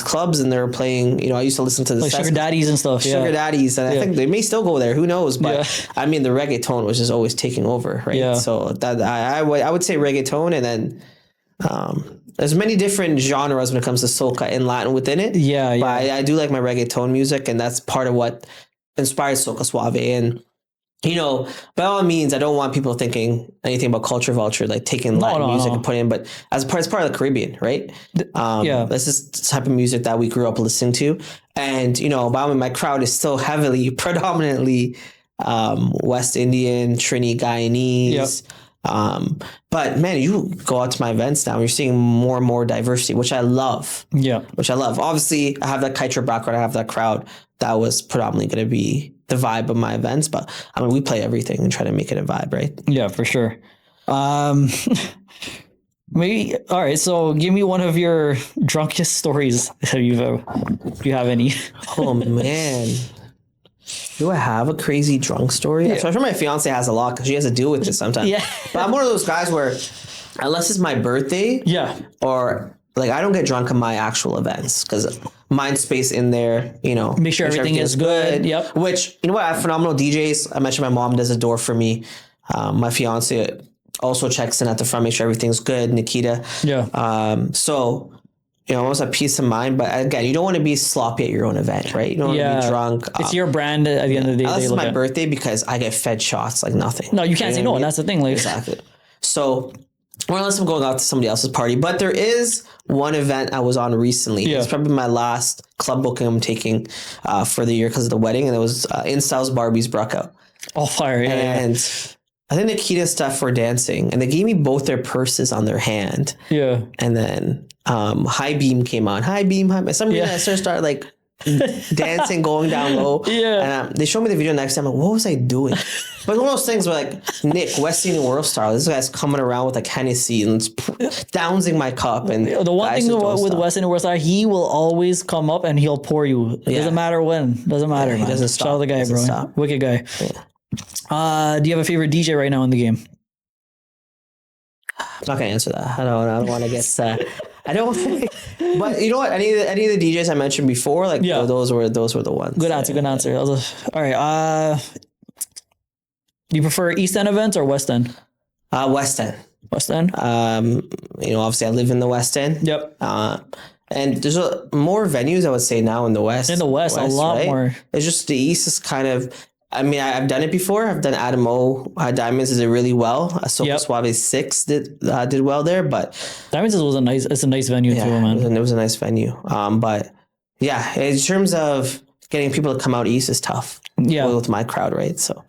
clubs and they were playing. You know, I used to listen to the Like Sugar Daddies and stuff. Sugar Daddies, and I think they may still go there. Who knows? But Yeah. I mean, the reggaeton was just always taking over, right? Yeah. So that I would say reggaeton, and then there's many different genres when it comes to soca and Latin within it. Yeah, But I do like my reggaeton music, and that's part of what inspired Soca Suave. And you know, by all means, I don't want people thinking anything about culture vulture, like taking Latin music and putting in, but as part of the Caribbean, right? This is the type of music that we grew up listening to. And, you know, by all means, my crowd is still heavily, predominantly West Indian, Trini, Guyanese. But man, you go out to my events now, and you're seeing more and more diversity, which I love. Yeah. Which I love. Obviously, I have that Kaitra background. I have that crowd. That was predominantly going to be the vibe of my events. But I mean, we play everything and try to make it a vibe, right? Yeah, for sure. Maybe, all right. So give me one of your drunkest stories that if you have any. Oh, man. Do I have a crazy drunk story? Yeah. So I'm sure my fiance has a lot because she has to deal with this sometimes. Yeah. But I'm one of those guys where unless it's my birthday or like I don't get drunk at my actual events because mind space in there, you know. Make sure everything is good. Yep. Which, you know what, I have phenomenal DJs. I mentioned my mom does a door for me. My fiance also checks in at the front, make sure everything's good. Nikita. Yeah. So, you know, almost a peace of mind. But again, you don't want to be sloppy at your own event, right? You don't want to be drunk. It's your brand at the end of the day. This is my birthday because I get fed shots like nothing. No, you can't say no. And that's the thing. Like, exactly. So, or unless I'm going out to somebody else's party. But there is one event I was on recently. It's probably my last club booking I'm taking for the year because of the wedding. And it was in Styles Barbie's Bruckout. Oh, fire. Yeah. And I think Nikita and Steph were dancing and they gave me both their purses on their hand. Yeah. And then High Beam came on. High Beam. Some reason I started like dancing, going down low. Yeah. And they showed me the video next time. I'm like, what was I doing? But one of those things where like Nick, West Indian World Star, this guy's coming around with like Hennessy and downsing my cup. And the one thing with West Indian World Star, he will always come up and he'll pour you. It doesn't matter when. Doesn't matter. He doesn't stop. Shout out the guy, bro. Stop. Wicked guy. Yeah. Do you have a favorite DJ right now in the game? I'm not gonna answer that. I don't want to get. I don't. But you know what? Any of the DJs I mentioned before, like those were the ones. Good answer. Good answer. All right. Do you prefer East End events or West End? West End. West End. You know, obviously I live in the West End. Yep. And there's more venues I would say now in the West. In the West, a lot more. It's just the East is kind of. I mean, I've done it before. I've done Adam O. Diamonds did it really well. Soca Suave 6 did well there, but Diamonds it's a nice venue too, man. It was a nice venue. But yeah, in terms of getting people to come out East is tough. Yeah, with my crowd, right? So,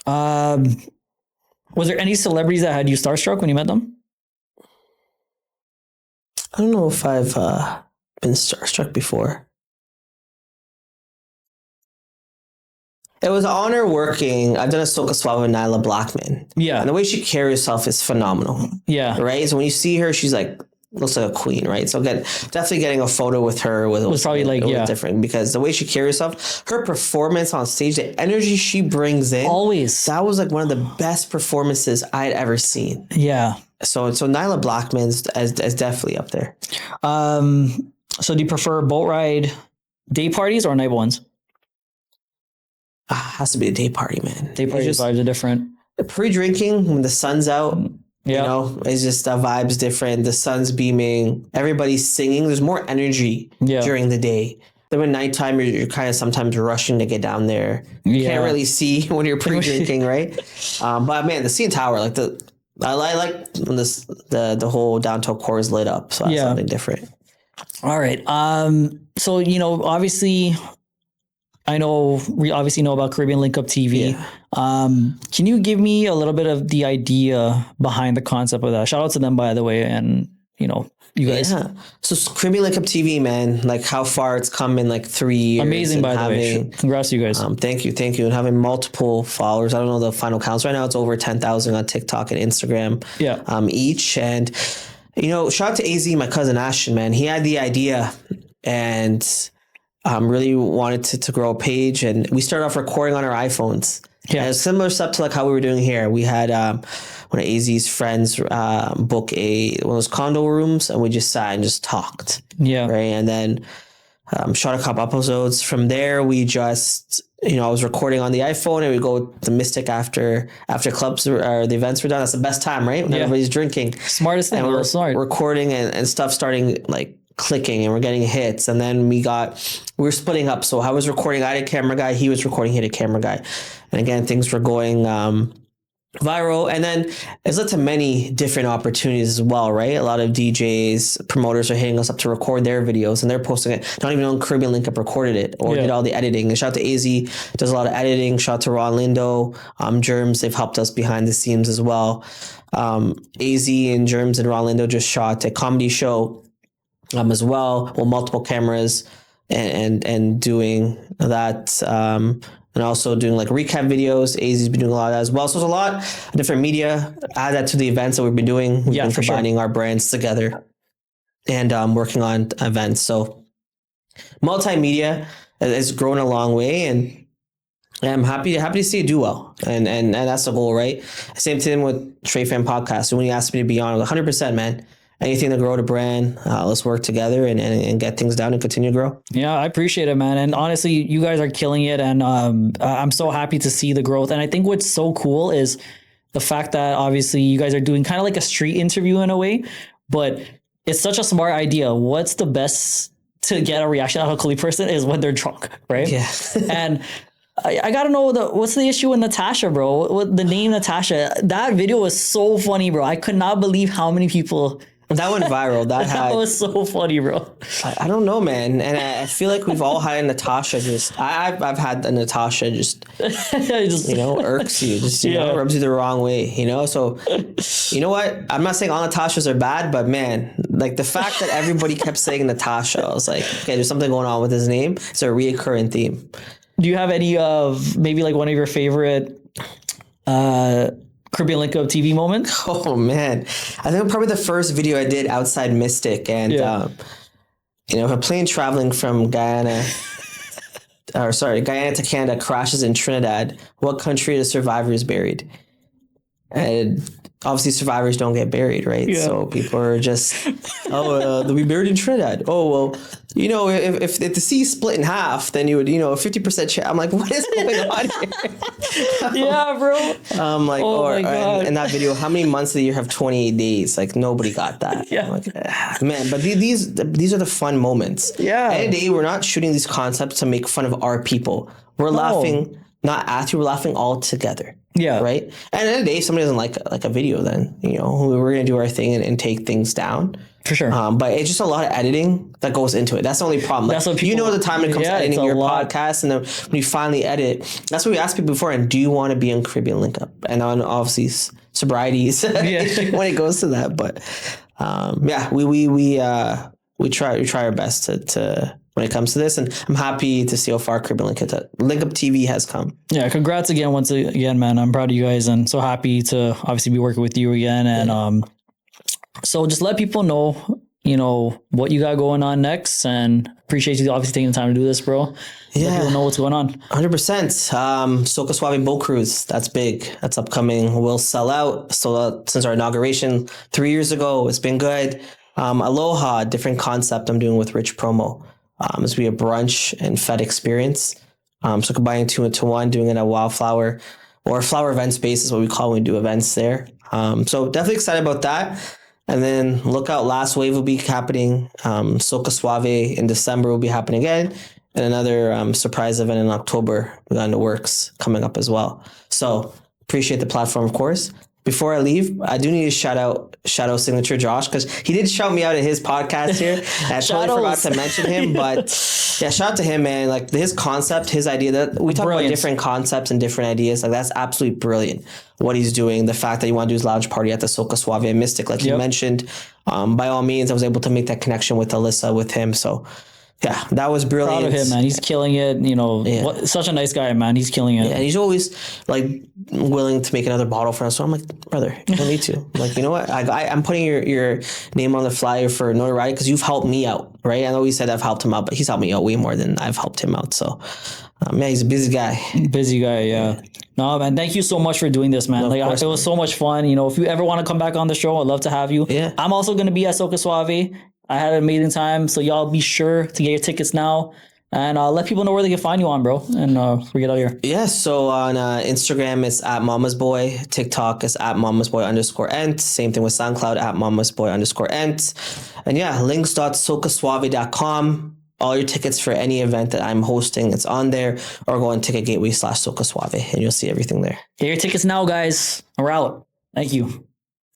was there any celebrities that had you starstruck when you met them? I don't know if I've been starstruck before. It was an honor working. I've done a Soca Suave with Nyla Blackman. Yeah. And the way she carries herself is phenomenal. Yeah. Right? So when you see her, she's like, looks like a queen, right? So definitely getting a photo with her was probably like, different because the way she carries herself, her performance on stage, the energy she brings in. Always. That was like one of the best performances I'd ever seen. Yeah. So Nyla Blackman's is definitely up there. So do you prefer boat ride day parties or night ones? Has to be a day party, man. Day party vibes are different. Pre-drinking when the sun's out, you know, it's just the vibe's different. The sun's beaming, everybody's singing. There's more energy during the day. Then when nighttime, you're kind of sometimes rushing to get down there. You can't really see when you're pre-drinking, right? But man, the CN Tower, like I like when the whole downtown core is lit up. So that's something different. All right. So you know, obviously. We obviously know about Caribbean Linkup TV. Yeah. Can you give me a little bit of the idea behind the concept of that? Shout out to them, by the way, and you know, you guys. Yeah. So Caribbean Linkup TV, man, like how far it's come in like 3 years. Amazing, by the way. Congrats to you guys. Thank you. And having multiple followers. I don't know the final counts right now. It's over 10,000 on TikTok and Instagram. Yeah. Each and. Shout out to AZ, my cousin Ashton, man. He had the idea and really wanted to grow a page. And we started off recording on our iPhones. Yeah. And it was similar stuff to like how we were doing here. We had one of AZ's friends book one of those condo rooms, and we just sat and just talked. Yeah. Right. And then shot a couple episodes. From there, we just, I was recording on the iPhone, and we go to Mystic after clubs or the events were done. That's the best time, right? When everybody's drinking. Smartest thing. And we're smart. recording and stuff starting like clicking, and we're getting hits. And then we were splitting up. So I was recording, I had a camera guy, he was recording, he had a camera guy. And again, things were going viral. And then it's led to many different opportunities as well, right? A lot of DJs, promoters are hitting us up to record their videos, and they're posting it. Not even knowing Caribbean Linkup recorded it or did all the editing. And shout out to AZ, does a lot of editing. Shout out to Ron Lindo, Germs, they've helped us behind the scenes as well. AZ and Germs and Ron Lindo just shot a comedy show as well, with multiple cameras and doing that. And also doing like recap videos. AZ's been doing a lot of that as well. So there's a lot of different media. Add that to the events that we've been doing. We've been combining our brands together and working on events. So multimedia has grown a long way, and I'm happy to see it do well. And that's the goal, right? Same thing with Trey Fan Podcast. So when you asked me to be on, 100%, man. Anything to grow the brand, let's work together and get things down and continue to grow. Yeah, I appreciate it, man. And honestly, you guys are killing it. And I'm so happy to see the growth. And I think what's so cool is the fact that obviously you guys are doing kind of like a street interview in a way, but it's such a smart idea. What's the best to get a reaction out of a Khalid person is when they're drunk, right? Yeah. And I gotta know what's the issue with Natasha, bro? What the name Natasha? That video was so funny, bro. I could not believe how many people... That went viral. That was so funny, bro. I don't know, man. And I feel like we've all had a Natasha I've had a Natasha just irks you, just, rubs you the wrong way, So, you know what? I'm not saying all Natashas are bad, but man, like the fact that everybody kept saying Natasha, I was like, okay, there's something going on with his name. It's a reoccurring theme. Do you have any of maybe like one of your favorite Caribbean Linkup TV moment? Oh man, I think probably the first video I did outside Mystic, and if a plane traveling from Guyana to Canada crashes in Trinidad, what country are the survivors buried? And obviously survivors don't get buried, right? Yeah. So people are just, they'll be buried in Trinidad. Oh, well, if the sea split in half, then you would, 50% chance. I'm like, what is going on here? Yeah, bro. I'm like, in that video, how many months of the year have 28 days? Like nobody got that. Yeah. I'm like, man, but these are the fun moments. Yeah. At the end of the day, we're not shooting these concepts to make fun of our people. We're laughing, not at you, we're laughing all together. Yeah. Right. And at the end of the day, if somebody doesn't like a video, then, we're going to do our thing and take things down. For sure. But it's just a lot of editing that goes into it. That's the only problem. Like, that's what people, the time it comes to editing your podcast, and then when you finally edit, that's what we asked people before. And do you want to be on Caribbean Linkup? And on obviously sobrieties when it goes to that. But we try our best to when it comes to this, and I'm happy to see how far Caribbean Linkup TV has come. Yeah, congrats again, once again, man. I'm proud of you guys, and so happy to obviously be working with you again. And so just let people know, what you got going on next, and appreciate you obviously taking the time to do this, bro. Yeah, let people know what's going on. 100%. Soca Suave boat cruise, that's big. That's upcoming. We'll sell out. So since our inauguration 3 years ago, it's been good. Aloha, different concept I'm doing with Rich Promo. This will be a brunch and fed experience. So combining two into one, doing it at Wildflower or Flower Event Space is what we call when we do events there. So definitely excited about that. And then look out, Last Wave will be happening. Soca Suave in December will be happening again. And another surprise event in October we got in the works coming up as well. So appreciate the platform, of course. Before I leave, I do need to shout out Signature Josh, because he did shout me out at his podcast here. And I totally forgot to mention him, but yeah, shout out to him, man. Like his concept, his idea, that we talk about different concepts and different ideas. Like that's absolutely brilliant what he's doing. The fact that you want to do his lounge party at the Soca Suave and Mystic, like you mentioned, by all means, I was able to make that connection with Alyssa, with him. So Yeah, that was brilliant. Proud of him, man. He's killing it. You know, such a nice guy, man. He's killing it. Yeah, and he's always like willing to make another bottle for us. So I'm like, brother, you don't need to. I'm like, you know what? I'm putting your name on the flyer for notoriety because you've helped me out, right? I know he said I've helped him out, but he's helped me out way more than I've helped him out. So, man, he's a busy guy. Busy guy, yeah. No, man, thank you so much for doing this, man. It was so much fun. You know, if you ever want to come back on the show, I'd love to have you. Yeah. I'm also going to be at Soca Suave. I had an amazing time. So y'all be sure to get your tickets now. And let people know where they can find you on, bro. And we get out of here. Yeah, so on Instagram, it's at Mama's Boy. TikTok is at Mama's Boy _ent. Same thing with SoundCloud at Mama's Boy _ent. And yeah, links.socasuave.com. All your tickets for any event that I'm hosting, it's on there. Or go on Ticket Gateway /Soca Suave, and you'll see everything there. Get your tickets now, guys. We're out. Thank you.